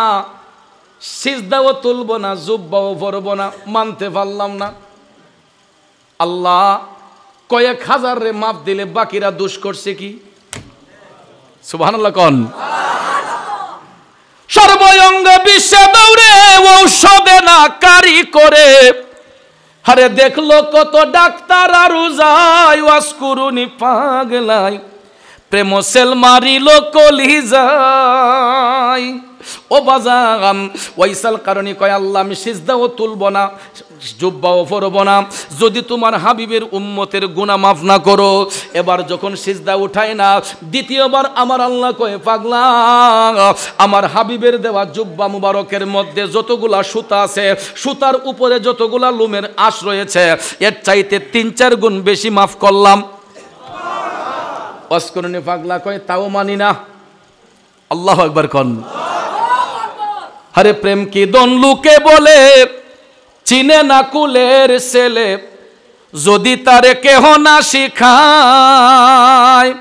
Speaker 1: সিজদাও তুলব না, জুব্বাও পরব না, মানতে পারলাম না। আল্লাহ কয়েক হাজার রে মাফ দিলে বাকিরা দোষ করছে কি? সুবহানাল্লাহ কোন। সর্বঙ্গ বিশ্বে দৌড়ে ঔষধে না কারি করে, আরে দেখলো কত ডাক্তার আরু যায়, ওয়াজকুরুনি পাগলাই প্রেম সেল মারিল কলিজায়। ও বাজান ওয়াইসাল কারণে কয়, আল্লাহ আমি সিজদাও তুলব না, জুব্বাও পরব না যদি তোমার হাবিবের উম্মতের গুনাহ মাফ না করো। এবার যখন সিজদা উঠায় না, দ্বিতীয়বার আমার আল্লাহ কয়, পাগলা আমার হাবিবের দেওয়া জুব্বা মুবারকের মধ্যে যতগুলা সুতা আছে, সুতার উপরে যতগুলা লুমের আঁশ রয়েছে, এর চাইতে ৩-৪ গুণ বেশি মাফ করলাম। ওয়াজকুরুনি পাগলা কয়, তাও মানি না। আল্লাহু আকবার কোন। আরে প্রেম কি দন লুকে বলে চিনে না কুলের ছেলে যদি তারে কেহ না শিখায়।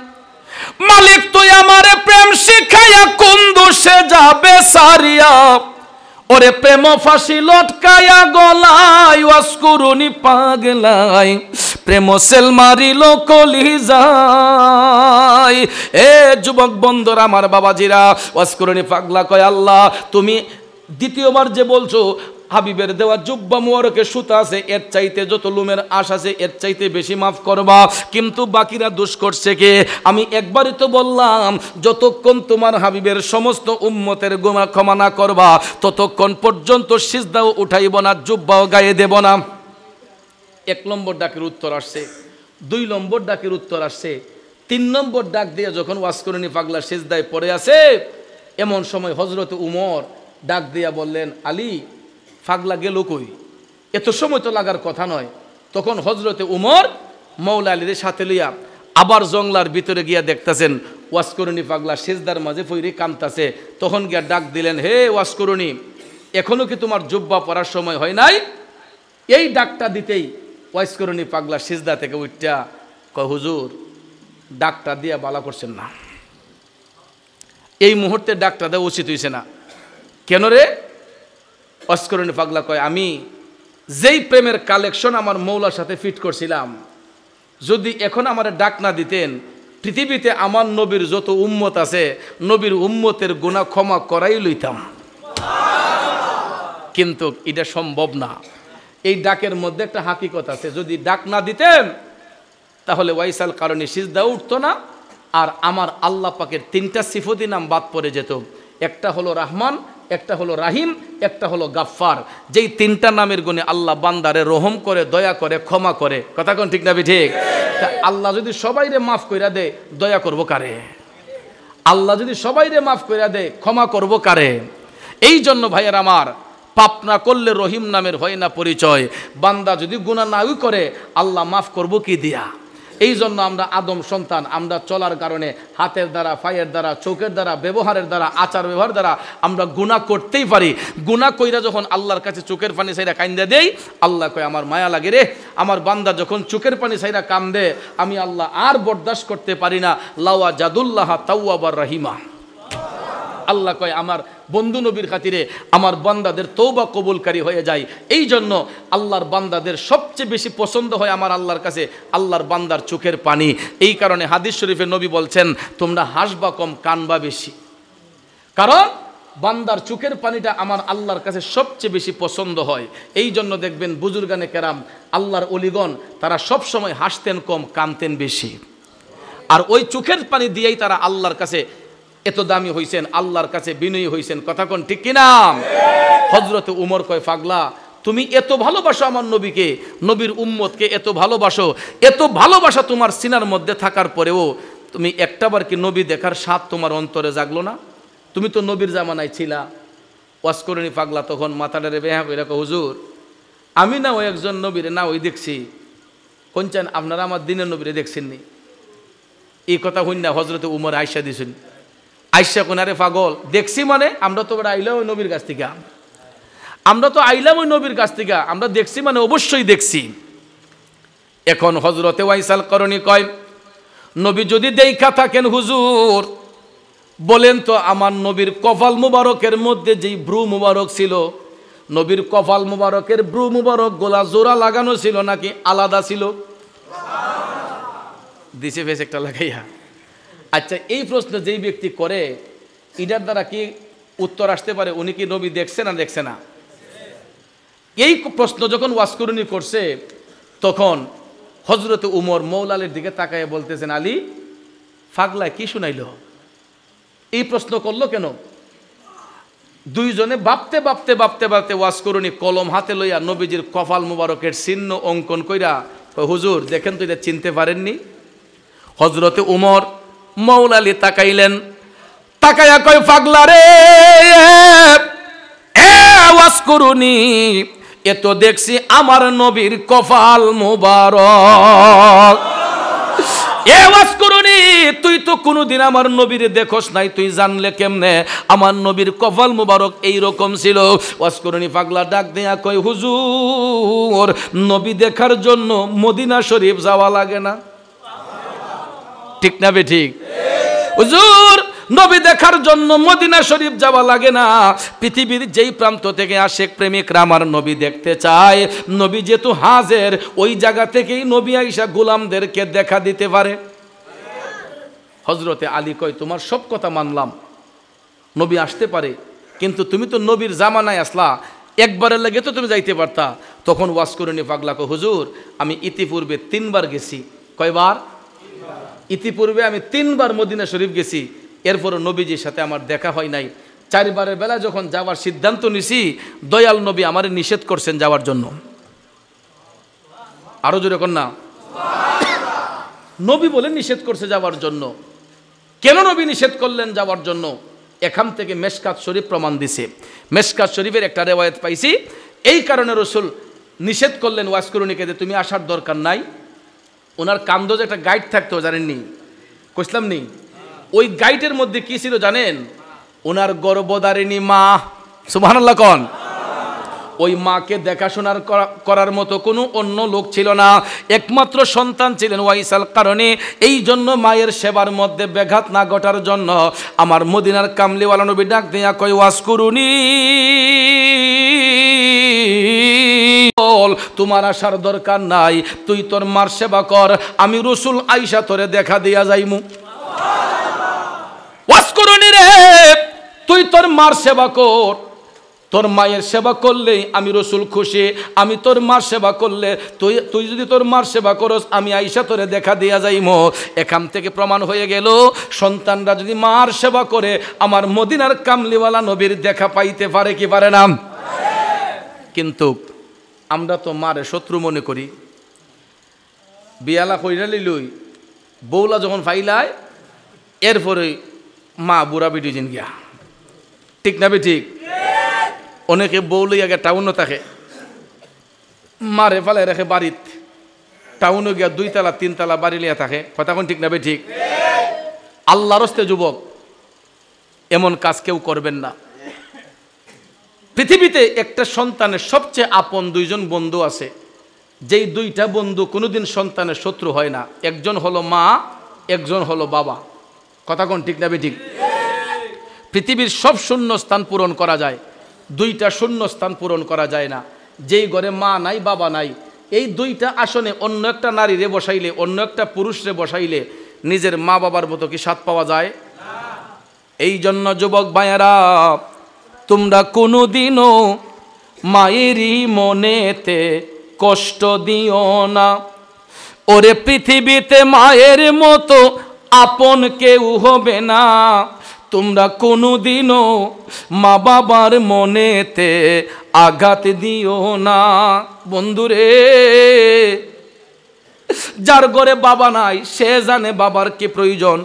Speaker 1: মালিক তুই আমারে প্রেম শিখাইয়া কোন দোষে যাবে সারিয়া, ওরে প্রেম ফাঁসি লটকায়া গলায় ওয়াজ করুনি পাগলাই, প্রেম সেল মারিল কলিজায়। এ যুবক বন্ধুরা আমার বাবাজিরা, ওয়াজ করুনি পাগলা কয় আল্লাহ তুমি দ্বিতীয়বার যে বলছো হাবিবের দেওয়া জুব্বা মুবারকের সুতা আছে, এর চাইতে যত লুমের আশ আছে এর চাইতে বেশি মাফ করবা, কিন্তু বাকিরা দোষ করছে কে? আমি একবারই তো বললাম যতক্ষণ তোমার হাবিবের সমস্ত উম্মতের গুনাহ ক্ষমা না করবা ততক্ষণ পর্যন্ত সিজদাও উঠাইব না, জুব্বাও গায়ে দেব না। 1 নম্বর ডাকের উত্তর আসছে, 2 নম্বর ডাকের উত্তর আসছে, 3 নম্বর ডাক দিয়ে যখন ওয়াজ করুনি পাগলা সিজদায় পড়ে আছে, এমন সময় হযরত উমর ডাক দিয়া বললেন আলী পাগলা গেল কই? এত সময় তো লাগার কথা নয়। তখন হযরতে উমর মৌলা আলীর সাথে লইয়া আবার জংলার ভিতরে গিয়া দেখতেছেন ওয়াজ করুনি পাগলা সিজদার মাঝে পইরে কাঁদতাছে। তখন গিয়া ডাক দিলেন, হে ওয়াজ করুনি, এখনো কি তোমার জুব্বা পরার সময় হয় নাই? এই ডাকটা দিতেই ওয়াজ করুনি পাগলা সিজদা থেকে উঠটা কয় হুজুর ডাকটা দিয়া বালা করছেন না, এই মুহূর্তে ডাকটা দেওয়া উচিত হইছে না। কেন রে? ওয়াজ করুনি পাগলা কয় আমি যেই প্রেমের কালেকশন আমার মৌলার সাথে ফিট করছিলাম, যদি এখন আমার ডাক না দিতেন পৃথিবীতে আমার নবীর যত উম্মত আছে নবীর উম্মতের গুনাহ ক্ষমা করাই লইতাম, কিন্তু এটা সম্ভব না। এই ডাকের মধ্যে একটা হাকিকত আছে, যদি ডাক না দিতেন তাহলে ওয়াইসাল কারণে সিজদা উঠতো না, আর আমার আল্লাহ পাকের 3টা সিফতি নাম বাদ পড়ে যেত। একটা হলো রহমান, একটা হলো রাহিম, একটা হলো গাফফার। যেই 3টা নামের গুণে আল্লাহ বান্দারে রহম করে, দয়া করে, ক্ষমা করে। কথা কোন ঠিক না ঠিক? তা আল্লাহ যদি সবাইরে মাফ কইরা দেয় দয়া করব কারে? আল্লাহ যদি সবাইরে মাফ কইরা দেয় ক্ষমা করব কারে? এই জন্য ভাইয়ের আমার, পাপ না করলে রহিম নামের হয় না পরিচয়। বান্দা যদি গুনাহ নাও করে আল্লাহ মাফ করব কি দিয়া? এই জন্য আমরা আদম সন্তান, আমরা চলার কারণে হাতের দ্বারা, পায়ের দ্বারা, চোখের দ্বারা, ব্যবহারের দ্বারা, আচার ব্যবহার দ্বারা আমরা গুনাহ করতেই পারি। গুনাহ কইরা যখন আল্লাহর কাছে চোখের পানি ছাইরা কান্দে দেই, আল্লাহ কয় আমার মায়া লাগে রে, আমার বান্দা যখন চোখের পানি ছাইরা কান্দে আমি আল্লাহ আর বরদাস্ত করতে পারি না। লাওয়া জাদুল্লাহ তাওয়াবার রাহিমা। আল্লাহ কয় আমার বন্ধু নবীর খাতিরে আমার বান্দাদের তওবা কবুলকারী হয়ে যায়। এই জন্য আল্লাহর বান্দাদের সবচেয়ে বেশি পছন্দ হয় আমার আল্লাহর কাছে আল্লাহর বান্দার চোখের পানি। এই কারণে হাদিস শরীফে নবী বলছেন তোমরা হাসবা কম কানবা বেশি, কারণ বান্দার চোখের পানিটা আমার আল্লাহর কাছে সবচেয়ে বেশি পছন্দ হয়। এই জন্য দেখবেন বুজুর্গানে কেরাম, আল্লাহর অলিগণ, তারা সব সময় হাসতেন কম কানতেন বেশি, আর ওই চোখের পানি দিয়েই তারা আল্লাহর কাছে এত দামি হইছেন, আল্লাহর কাছে বিনয়ী হইছেন। কথা কোন ঠিক কিনা? হযরত উমর কয় পাগলা তুমি এত ভালোবাসো আমার নবীকে, নবীর উম্মতকে এত ভালোবাসো, এত ভালোবাসা তোমার সিনার মধ্যে থাকার পরেও তুমি একটাবার কি নবী দেখার স্বাদ তোমার অন্তরে জাগলো না? তুমি তো নবীর জামানায় ছিলা। ওয়াজ করুনি পাগলা তখন মাথাটারে বেহা কইরা কয় হুজুর আমি না ওই একজন নবীরে না ওই দেখছি, কোনচান আপনারা আমার দিনের নবীরে দেখছেননি? এই কথা হইন না হযরত উমর আয়েশা দিছেন। আয়েশা কোনারে পাগল দেখছি মানে আমরা তো আইলাম ওই নবীর কাছ থেকে, আমরা তো আইলাম ওই নবীর কাছ থেকে, আমরা দেখছি মানে অবশ্যই দেখছি। এখন হযরতে ওয়াইসাল করণী কয় নবী যদি দেখা থাকেন হুজুর বলেন তো আমার নবীর কপাল মুবারকের মধ্যে যেই ব্রু মুবারক ছিল, নবীর কপাল মুবারকের ব্রু মুবারক গোলা জোড়া লাগানো ছিল নাকি আলাদা ছিল? দিছে ফেস একটা লাগাইয়া। আচ্ছা এই প্রশ্ন যেই ব্যক্তি করে এটার দ্বারা কি উত্তর আসতে পারে উনি কি নবী দেখছে না দেখছে না? এই প্রশ্ন যখন ওয়াজ করুনি করছে তখন হযরতে উমর মৌলা আলীর দিকে তাকায় বলতেছেন আলী পাগলা কি শুনাইল? এই প্রশ্ন করলো কেন? দুইজনে ভাবতে ভাবতে ভাবতে ভাবতে ওয়াজ করুনি কলম হাতে লইয়া নবীজির কপাল মুবারকের চিহ্ন অঙ্কন কইরা হুজুর দেখেন তো এটা চিনতে পারেননি? হযরতে উমর মৌলা আলী তাকাইলেন, তাকাইয়া কয় পাগলা রে ওয়াজ করুনি এ তো দেখছি আমার নবীর কপাল মুবারক। এ ওয়াজ করুনি, তুই তো কোনোদিন আমার নবীরে দেখোস নাই, তুই জানলে কেমনে আমার নবীর কপাল মুবারক এইরকম ছিল? ওয়াজ করুনি পাগলা ডাক দেয়া কয়, হুজুর নবী দেখার জন্য মদিনা শরীফ যাওয়া লাগে না? ঠিক না বে ঠিক? হুজুর নবী দেখার জন্য মদিনা শরীফ যাওয়া লাগে না। পৃথিবীর যেই প্রান্ত থেকে আশেক প্রেমিকরা আমার নবী দেখতে চায়, নবী যেহেতু হাজের, ওই জায়গা থেকেই নবী আইসা গোলামদেরকে দেখা দিতে পারে। হযরতে আলী কয়, তোমার সব কথা মানলাম, নবী আসতে পারে, কিন্তু তুমি তো নবীর জামানায় আসলা, একবারের লাগে তো তুমি যাইতে পারতা। তখন ওয়াজ করুনি পাগলা কয়, হুজুর আমি ইতিপূর্বে 3 বার গেছি। কয়বার? ইতিপূর্বে আমি 3 বার মদিনা শরীফ গেছি, এরপরও নবীজির সাথে আমার দেখা হয় নাই। 4 বারের বেলা যখন যাওয়ার সিদ্ধান্ত নিছি, দয়াল নবী আমারে নিষেধ করছেন যাওয়ার জন্য। আরো জোরে কর না। নবী বলে নিষেধ করছে যাওয়ার জন্য। কেন নবী নিষেধ করলেন যাওয়ার জন্য? এখান থেকে মেশকাত শরীফ প্রমাণ দিছে। মেশকাত শরীফের একটা রেওয়ায়েত পাইছি, এই কারণে রাসূল নিষেধ করলেন ওয়াজ করুনিকে যে তুমি আসার দরকার নাই। ওনার কান্দোজে একটা গাইড থাকতো, জানেননি? কইসলাম নি? ওই গাইডের মধ্যে কি ছিল জানেন? ওনার গর্ভধারিণী মা, সুবহানাল্লাহ কোন, ওই মাকে দেখাশোনার করার মতো কোনো অন্য লোক ছিল না, একমাত্র সন্তান ছিলেন ওয়াইসাল। কারণে এই জন্য মায়ের সেবার মধ্যে ব্যাঘাত না ঘটার জন্য আমার মদিনার কামলিওয়ালা নবী ডাক দিয়া কয়, ওয়াজ করুনি তোমার আসার দরকার নাই, তুই তোর মার সেবা কর, আমি রাসূল আয়েশা তোরে দেখা দিয়া যাইমু। ওয়াজ করুনি রে, তুই তোর মার সেবা কর, তোর মায়ের সেবা করলেই আমি রাসূল খুশি, আমি তোর মার সেবা করলে তুই যদি তোর মার সেবা করস, আমি আয়েশা তোরে দেখা দিয়া যাইমু। এখান থেকে প্রমাণ হয়ে গেল, সন্তানরা যদি মার সেবা করে আমার মদিনার কামলিওয়ালা নবীর দেখা পাইতে পারে কি পারে না? কিন্তু আমরা তো মারে শত্রু মনে করি। বিয়ালা কইরা লইলই, বউলা যখন ফাইলায়, এরপরে মা বুড়া বিটি জিন গিয়া, ঠিক না বে ঠিক? অনেকে বউ লইয়া গিয়া টাউনও থাকে, মারে ফালে রেখে বাড়িত, টাউনও গিয়া 2 তলা 3 তলা বাড়ি লিয়া থাকে। কথা কোন ঠিক না বে ঠিক? আল্লাহর হস্তে যুবক, এমন কাজ কেউ করবেন না। পৃথিবীতে একটা সন্তানের সবচেয়ে আপন 2 জন বন্ধু আছে, যেই 2টা বন্ধু কোনোদিন সন্তানের শত্রু হয় না। একজন হলো মা, একজন হলো বাবা। কথা কোন ঠিক না বে ঠিক? পৃথিবীর সব শূন্য স্থান পূরণ করা যায়, 2টা শূন্য স্থান পূরণ করা যায় না। যেই ঘরে মা নাই বাবা নাই, এই 2টা আসনে অন্য একটা নারীরে বসাইলে, অন্য একটা পুরুষরে বসাইলে নিজের মা বাবার মতো কি স্বাদ পাওয়া যায়? এই জন্য যুবক ভাইয়েরা, তোমরা কোনোদিনও মায়েরই মনেতে কষ্ট দিও না। ওরে পৃথিবীতে মায়ের মতো আপন কেউ হবে না। তোমরা কোনোদিনও মা বাবার মনেতে আঘাত দিও না। বন্ধুরে, যার ঘরে বাবা নাই সে জানে বাবার কি প্রয়োজন,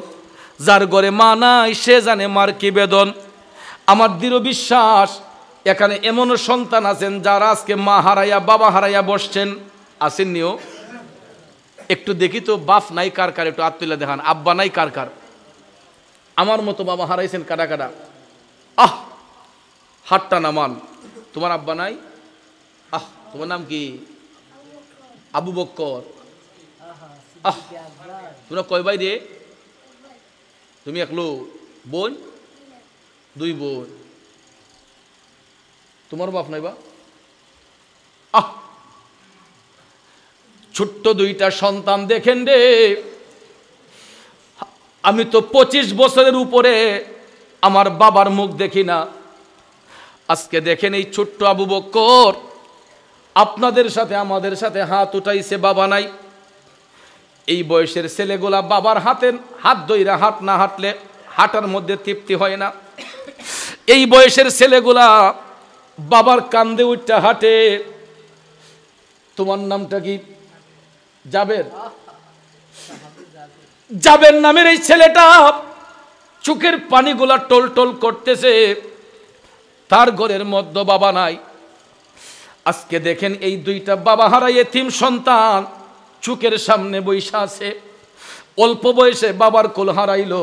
Speaker 1: যার ঘরে মা নাই সে জানে মার কি বেদন। আমার দৃঢ় বিশ্বাস, এখানে এমনও সন্তান আছেন যারা আজকে মা হারাইয়া বাবা হারাইয়া বসছেন। আসেননিও? একটু দেখি তো বাপ নাই কার কার, একটু আত্মীয় দেখান। আব্বা নাই কার কার? আমার মতো বাবা হারাইছেন কারা কারা? আহ, হাতটা নামান। তোমার আব্বা নাই? আহ, তোমার নাম কি? আবু বক্কর। আহ, তোমরা কয় ভাই রে? তুমি একলো? বোন? 2 বোন। তোমার বাপ নাই বা? আহ, ছোট্ট 2টা সন্তান দেখেন রে। আমি তো 25 বছরের উপরে আমার বাবার মুখ দেখি না। আজকে দেখেন এই ছোট্ট আবু বক্কর আপনাদের সাথে আমাদের সাথে হাত উঠাইছে, বাবা নাই। এই বয়সের ছেলেগুলা বাবার হাত ধইরা হাত না হাঁটলে হাঁটার মধ্যে তৃপ্তি হয় না। এই বয়সের ছেলেগুলা বাবার কান্দে উঠটা হাঁটে। তোমার নামটা কি? জাবের। জাবের নামের এই ছেলেটা চোখের পানিগুলা টল টল করতেছে, তার ঘরের মধ্যে বাবা নাই। আজকে দেখেন এই 2টা বাবা হারা এতিম সন্তান চোখের সামনে বৈশা আছে। অল্প বয়সে বাবার কোল হারাইলো।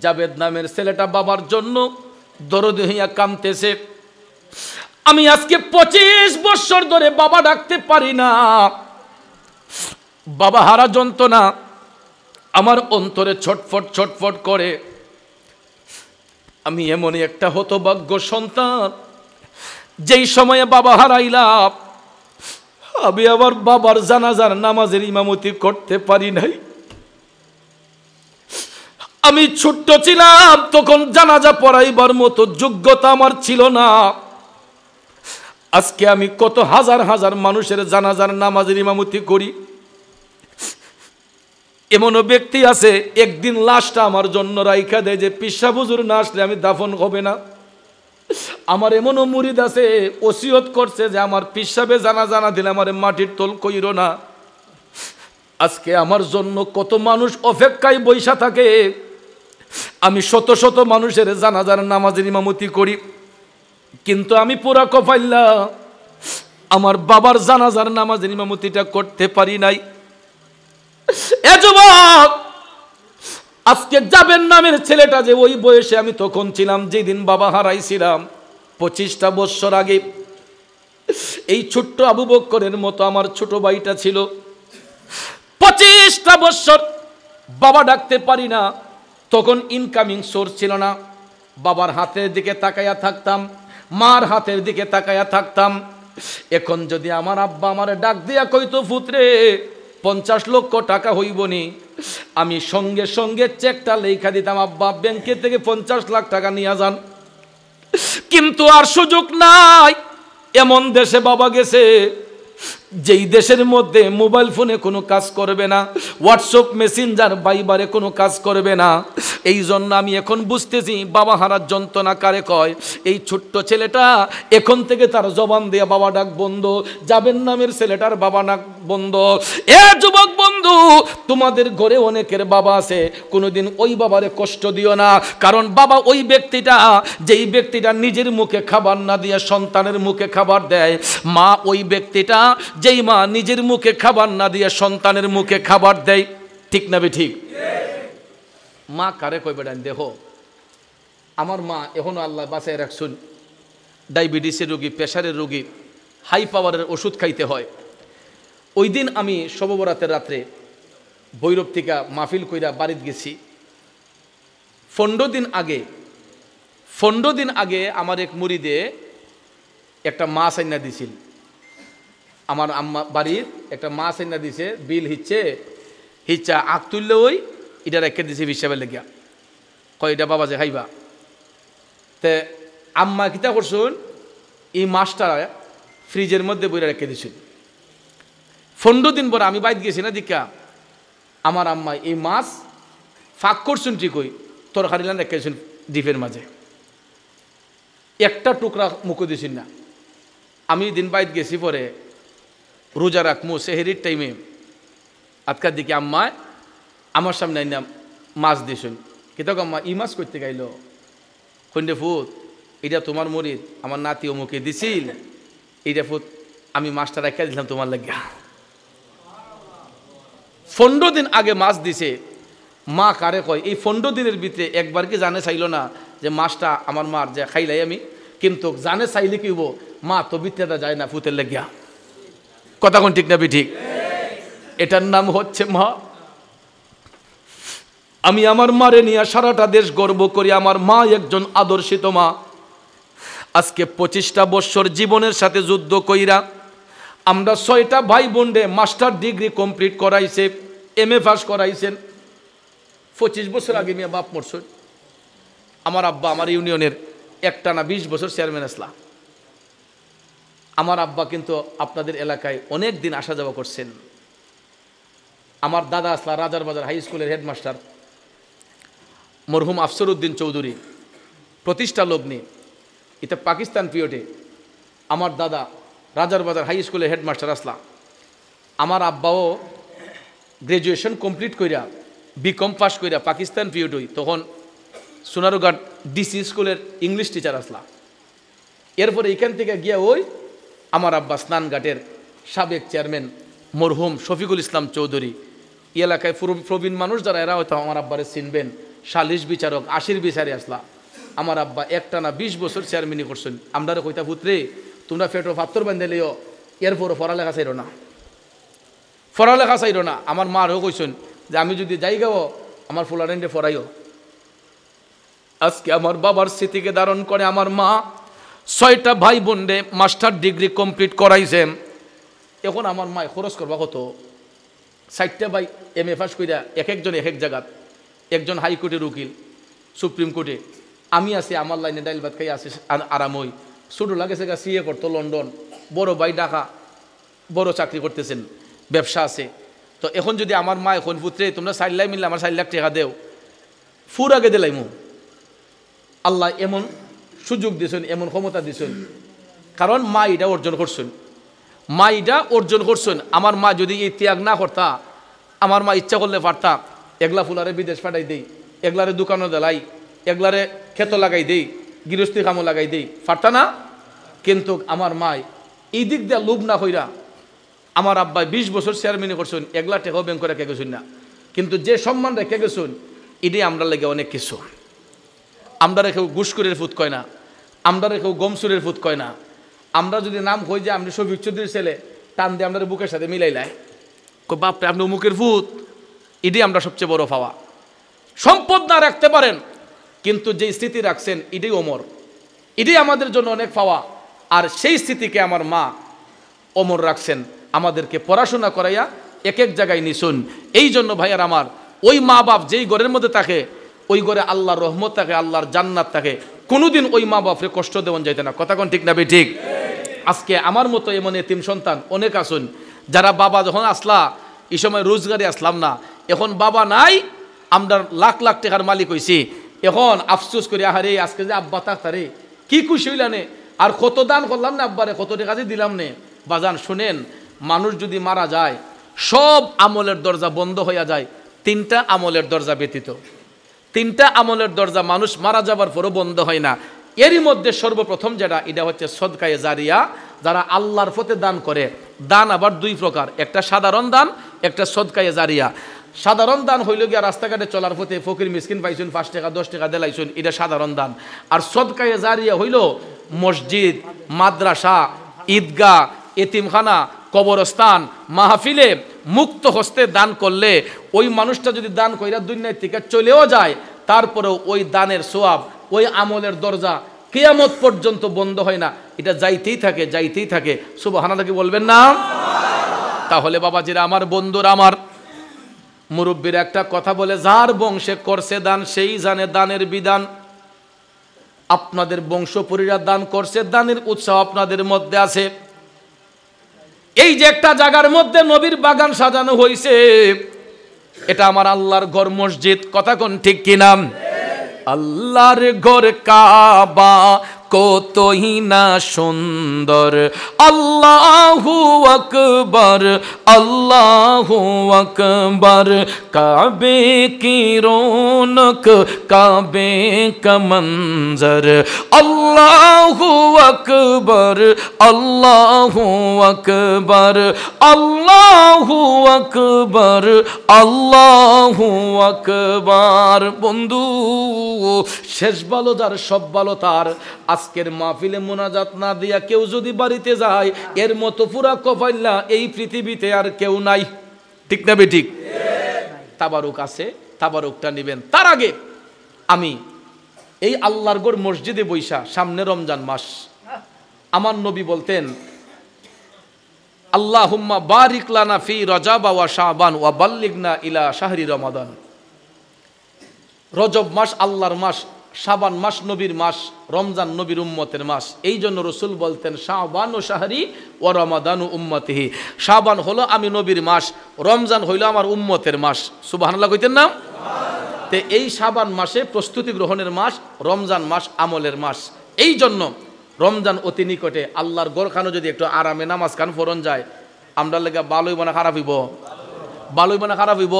Speaker 1: জাবেদ নামের ছেলেটা বাবার জন্য দরদ হইয়া কাঁদতেছে। আমি আজকে 25 বছর ধরে বাবা ডাকতে পারি না। বাবা হারা যন্ত্রণা আমার অন্তরে ছটফট ছটফট করে। আমি এমনই একটা হতভাগ্য সন্তান, যেই সময়ে বাবা হারাইলাম আমি আবার বাবার জানাজার নামাজের ইমামতি করতে পারি নাই। আমি ছোট্ট ছিলাম তখন জানাজা পড়াইবার মতো যোগ্যতা আমার ছিল না। আজকে আমি কত হাজার হাজার মানুষের জানাজার নামাজের ইমামতি করি। এমনও ব্যক্তি আছে একদিন লাশটা আমার জন্য রাইখা দেয় যে পিসা হুজুর না আসলে আমি দাফন হবে না। আমার এমনও মুরিদ আছে ওসিয়ত করছে যে আমার পিসাবে জানা দিলে আমার মাটির তোল কইরো না। আজকে আমার জন্য কত মানুষ অপেক্ষায় বৈশা থাকে। আমি শত শত মানুষের জানাজার নামাজের ইমামতি করি, কিন্তু আমি পুরা কপাইল্লা আমার বাবার জানাজার নামাজের ইমামতিটা করতে পারি নাই। এ যুবক, আজকে যাবেন নামের ছেলেটা যে ওই বয়সে আমি তখন ছিলাম যেদিন বাবা হারাইছিলাম 25টা বছর আগে। এই ছোট্ট আবু বকরের মতো আমার ছোট ভাইটা ছিল। 25টা বছর বাবা ডাকতে পারি না। তখন ইনকামিং সোর্স ছিল না। বাবার হাতের দিকে তাকায়া থাকতাম, মার হাতের দিকে তাকায়া থাকতাম। এখন যদি আমার আব্বা আমার ডাক দিয়া কইতো পুত্রে 50 লক্ষ টাকা হইবনি, আমি সঙ্গে সঙ্গে চেকটা লেখা দিতাম, আব্বা ব্যাংকে থেকে 50 লাখ টাকা নিয়ে যান। কিন্তু আর সুযোগ নাই। এমন দেশে বাবা গেছে যেই দেশের মধ্যে মোবাইল ফোনে কোনো কাজ করবে না, হোয়াটসঅ্যাপ মেসেঞ্জার ভাইবারে কোনো কাজ করবে না। এই জন্য আমি এখন বুঝতেছি বাবা হারার যন্ত্রণা কারে কয়। এই ছোট্ট ছেলেটা এখন থেকে তার জবান দিয়ে বাবা ডাক বন্ধ, যাবেন নামের ছেলেটার বাবা ডাক বন্ধ। এ যুবক বন্ধু, তোমাদের ঘরে অনেকের বাবা আছে, কোনোদিন ওই বাবারে কষ্ট দিও না। কারণ বাবা ওই ব্যক্তিটা, যেই ব্যক্তিটা নিজের মুখে খাবার না দিয়ে সন্তানের মুখে খাবার দেয়। মা ওই ব্যক্তিটা, যেই মা নিজের মুখে খাবার না দিয়ে সন্তানের মুখে খাবার দেয়। ঠিক না বে ঠিক? মা কারে কই বেড়ান? দেখো আমার মা এখনো আল্লাহ বাঁচায় রাখছুন, ডায়াবেটিসের রোগী, প্রেশারের রোগী, হাই পাওয়ারের ওষুধ খাইতে হয়। ওই দিন আমি শবে বরাতের রাত্রে ভৈরব থেকে মাহফিল কইরা বাড়িতে গেছি। 15 দিন আগে আমার এক মুরিদে একটা মাছ আইনা দিছিল। আমার আম্মা বাড়ির একটা মাছ আইনা দিছে, বিল হিচ্ছা আগ তুললে ওই এটা রেখে দিছে হিসাবে লেগিয়া। কয় এটা বাবা যে খাইবা। তে আম্মা কিতা করছুন, এই মাছটা ফ্রিজের মধ্যে বইরা রেখে দিছিল। 15 দিন পরে আমি বাইরে গেছি না, দীক্ষা আমার আম্মা এই মাছ ফাঁক করছুন ঠিকই, তরকারি লান রেখে দিয়েছেন ডিপের মাঝে, একটা টুকরা মুখে দিয়েছেন না। আমি দিন বাইরে গেছি, পরে রোজা রাখমু সেহেরির টাইমে আজকার দিকে আম্মায় আমার সামনে আইনা মাছ দিয়েছেন। কিন্তু আম্মা ই মাছ করতে গাইল, খন্ডে ফুত এটা তোমার মরিদ আমার নাতি অমুকে দিছিল, এইটা ফুত আমি মাছটা রেখে দিলাম তোমার লাগিয়া। 15 দিন আগে মাছ দিছে। মা কারে কয় এই 15 দিনের ভিতরে একবার কি জানে চাইল না যে মাছটা আমার মার যে খাইলাই আমি, কিন্তু জানে চাইলে কি হইব, মা তো বিত্তেটা যায় না ফুতের লাগিয়া। কথা কোন ঠিক না ঠিক? এটার নাম হচ্ছে মা। আমি আমার মারে নিয়ে সারাটা দেশ গর্ব করি। আমার মা একজন আদর্শিত মা। আজকে 25টা বছর জীবনের সাথে যুদ্ধ কইরা আমরা 6টা ভাই বোনরে মাস্টার ডিগ্রি কমপ্লিট করাইছে, MA পাস করাইছেন। 25 বছর আগে মিয়া বাপ মরছে। আমার আব্বা আমার ইউনিয়নের একটানা 20 বছর চেয়ারম্যান আসলা। আমার আব্বা কিন্তু আপনাদের এলাকায় অনেক দিন আসা যাওয়া করছেন। আমার দাদা আসলা রাজার বাজার হাই স্কুলের হেডমাস্টার, মরহুম আফসর উদ্দিন চৌধুরী প্রতিষ্ঠা লগ্নি, এটা পাকিস্তান পিরিয়ডে আমার দাদা রাজার বাজার হাই স্কুলের হেডমাস্টার আসলা। আমার আব্বাও গ্র্যাজুয়েশন কমপ্লিট কইরা বিকম পাস কইরা পাকিস্তান পিরিয়ড হই, তখন সোনারুঘাট ডিসি স্কুলের ইংলিশ টিচার আসলা। এরপরে এখান থেকে গিয়া ওই আমার আব্বা স্নানঘাটের সাবেক চেয়ারম্যান মরহুম শফিকুল ইসলাম চৌধুরী এই এলাকায় প্রবীণ মানুষ যারা এরা হয়তো আমার আব্বারে চিনবেন, সালিশ বিচারক, 80 বিচারে আসলা। আমার আব্বা একটা না 20 বছর চেয়ারম্যানই করছেন। আমরা কইতা পুত্রে তোমরা ফেটো পাত্তর বান্ধে লিও, এরপরও পড়ালেখা চাইল না, পড়ালেখা চাইল না। আমার মারও কইছেন যে আমি যদি যাই গাও আমার ফুলারেন্ডে পড়াইও। আজকে আমার বাবার স্মৃতিকে ধারণ করে আমার মা 6টা ভাই বোনরে মাস্টার ডিগ্রি কমপ্লিট করাইছেন। এখন আমার মা খরচ করবা কত? 60টা ভাই MA পাস কইরা এক একজন এক এক জায়গাত, একজন হাইকোর্টের উকিল, সুপ্রিম কোর্টে। আমি আছি আমার লাইনে ডাইল ভাত খাই আছি আরাম হই। ছোটো লাগেছে গা CA করতো লন্ডন, বড় ভাই ঢাকা বড় চাকরি করতেছেন, ব্যবসা আছে। তো এখন যদি আমার মা এখন পুত্রে তোমরা 4 লাখ মিললে আমার 4 লাখ টাকা দেও, ফুর আগে দিলাইমু। আল্লাহ এমন সুযোগ দিয়েছেন, এমন ক্ষমতা দিয়েছেন, কারণ মা এটা অর্জন করছেন, মা এটা অর্জন করছেন। আমার মা যদি এই ত্যাগ না করতা, আমার মা ইচ্ছা করলে পারতা এগলা ফুলারে বিদেশ পাঠাই দেই, এগলারে দোকানও দেলাই, এগলারে ক্ষেত লাগাই দেই, গৃহস্থী কামও লাগাই দেই, পারতা না। কিন্তু আমার মায় এই দিক দিয়ে লোভ না হইরা আমার আব্বাই 20 বছর চেয়ারম্যানই করছেন, এগলা টেকাও ব্যাংক করে রেখে গেছেন না। কিন্তু যে সম্মান রেখে গেছেন এটাই আমরা লেগে অনেক কিছু। আমরা কেউ ঘুষখোরের ফুট কয় না, আমরা কেউ গমসুরের ফুট কয় না। আমরা যদি নাম কই যে আপনি শফিক চৌধুরীর ছেলে, টান দিয়ে আমরা বুকের সাথে মিলাইলাই বাপরে আপনি মুখের ফুট। এটাই আমরা সবচেয়ে বড় পাওয়া। সম্পদ না রাখতে পারেন কিন্তু যেই স্মৃতি রাখছেন এটাই অমর, এটাই আমাদের জন্য অনেক পাওয়া। আর সেই স্মৃতিকে আমার মা অমর রাখছেন, আমাদেরকে পড়াশোনা করাইয়া এক এক জায়গায় নিশুন। এই জন্য ভাইয়ার আমার, ওই মা বাপ যেই ঘরের মধ্যে থাকে ওই ঘরে আল্লাহর রহমত থাকে, আল্লাহর জান্নাত থাকে। কোনোদিন ওই মা বাপরে কষ্ট দেওয়ান যাইতে না। কথা কোন ঠিক না বে ঠিক? আজকে আমার মতো এমন এতিম সন্তান অনেক আসুন, যারা বাবা যখন আসলা এই সময় রোজগারে আসলাম না, এখন বাবা নাই, আমরা লাখ লাখ টাকার মালিক হইছি। এখন আফসোস করি আহারে আজকে যে আব্বা থাকতারে কি খুশি হইলানে, আর কত দান করলাম না আব্বারে, কত টাকা যে দিলাম নে। বাজান শুনেন, মানুষ যদি মারা যায় সব আমলের দরজা বন্ধ হইয়া যায়, 3টা আমলের দরজা ব্যতীত। 3টা আমলের দরজা মানুষ মারা যাবার পরও বন্ধ হয় না। এরই মধ্যে সর্বপ্রথম যেটা, এটা হচ্ছে সদকায়ে জারিয়া। যারা আল্লাহর পথে দান করে, দান আবার 2 প্রকার, একটা সাধারণ দান, একটা সদকায়ে জারিয়া। সাধারণ দান হইল গিয়া রাস্তাঘাটে চলার পথে ফকির মিসকিন পাইছেন 5 টাকা 10 টাকা দিলাইছেন, এটা সাধারণ দান। আর সদকায়ে জারিয়া হইল মসজিদ, মাদ্রাসা, ঈদগাহ, এতিমখানা, কবরস্থান, মাহফিলে মুক্ত হস্তে দান করলে ওই মানুষটা যদি দান কইরা দুনিয়া থেকে চলেও যায়, তারপরেও ওই দানের সোয়াব, ওই আমলের দরজা কিয়ামত পর্যন্ত বন্ধ হয় না, এটা যাইতেই থাকে, যাইতেই থাকে। সুবহানাল্লাহ কি বলবেন না? তাহলে বাবাজিরা আমার, বন্ধুরা আমার, মুরব্বীর একটা কথা বলে, যার বংশে করছে দান সেই জানে দানের বিধান। আপনাদের বংশপরিরা দান করছে, দানের উৎসাহ আপনাদের মধ্যে আছে। এই যে একটা জায়গার মধ্যে নবীর বাগান সাজানো হয়েছে, এটা আমার আল্লাহর ঘর মসজিদ। কথা কোন ঠিক কিনা? আল্লাহর ঘর কাবা কতই না সুন্দর। আল্লাহু আকবার, আল্লাহু আকবার। কাবে কি রৌনক, কাবে কা মঞ্জর। আল্লাহু আকবার, আল্লাহু আকবার, আল্লাহু আকবার, আল্লাহু আকবার। বন্ধু, শেষ ভালো যার, সব ভালো তার। আজকের মাহফিলে মোনাজাত না দিয়া কেউ যদি বাড়িতে যায়, এর মতো পুরা কপাইল্লা এই পৃথিবীতে আর কেউ নাই। ঠিক না বে ঠিক? তাবারুক আছে, তাবারুকটা নেবেন। তার আগে আমি এই আল্লাহর ঘর মসজিদে বৈশা, সামনে রমজান মাস, আমার নবী বলতেন, আল্লাহুম্মা বারিক লানা ফি রজব ওয়া শাবান ওয়া বাল্লিগনা ইলা শাহরি রমাদান। রজব মাস আল্লাহর মাস, শাবান মাস নবীর মাস, রমজান নবীর উম্মতের মাস। এই জন্য রসুল বলতেন, শাবান ও শাহরি ও রমাদান ও উম্মতিহি। শাবান হলো আমি নবীর মাস, রমজান হইল আমার উম্মতের মাস। সুবহানাল্লাহ কইতেন না? তে এই শাবান মাসে প্রস্তুতি গ্রহণের মাস, রমজান মাস আমলের মাস। এই জন্য রমজান অতি নিকটে। আল্লাহর ঘরখানো যদি একটু আরামে নামাজ কান ফরন যায়, আমরা লেগে ভালোই বানা খারাপ হইব, ভালোই বানা খারাপ হইব।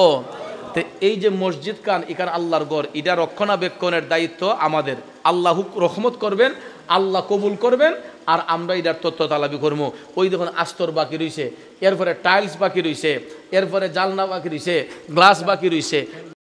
Speaker 1: এই যে মসজিদ কান, এখানে আল্লাহর ঘর, এটা রক্ষণাবেক্ষণের দায়িত্ব আমাদের। আল্লাহ রহমত করবেন, আল্লাহ কবুল করবেন, আর আমরা এটার তথ্য তালাবি করবো। ওই দেখুন আস্তর বাকি রইছে, এরপরে টাইলস বাকি রইছে, এরপরে জালনা বাকি রইছে, গ্লাস বাকি রইছে।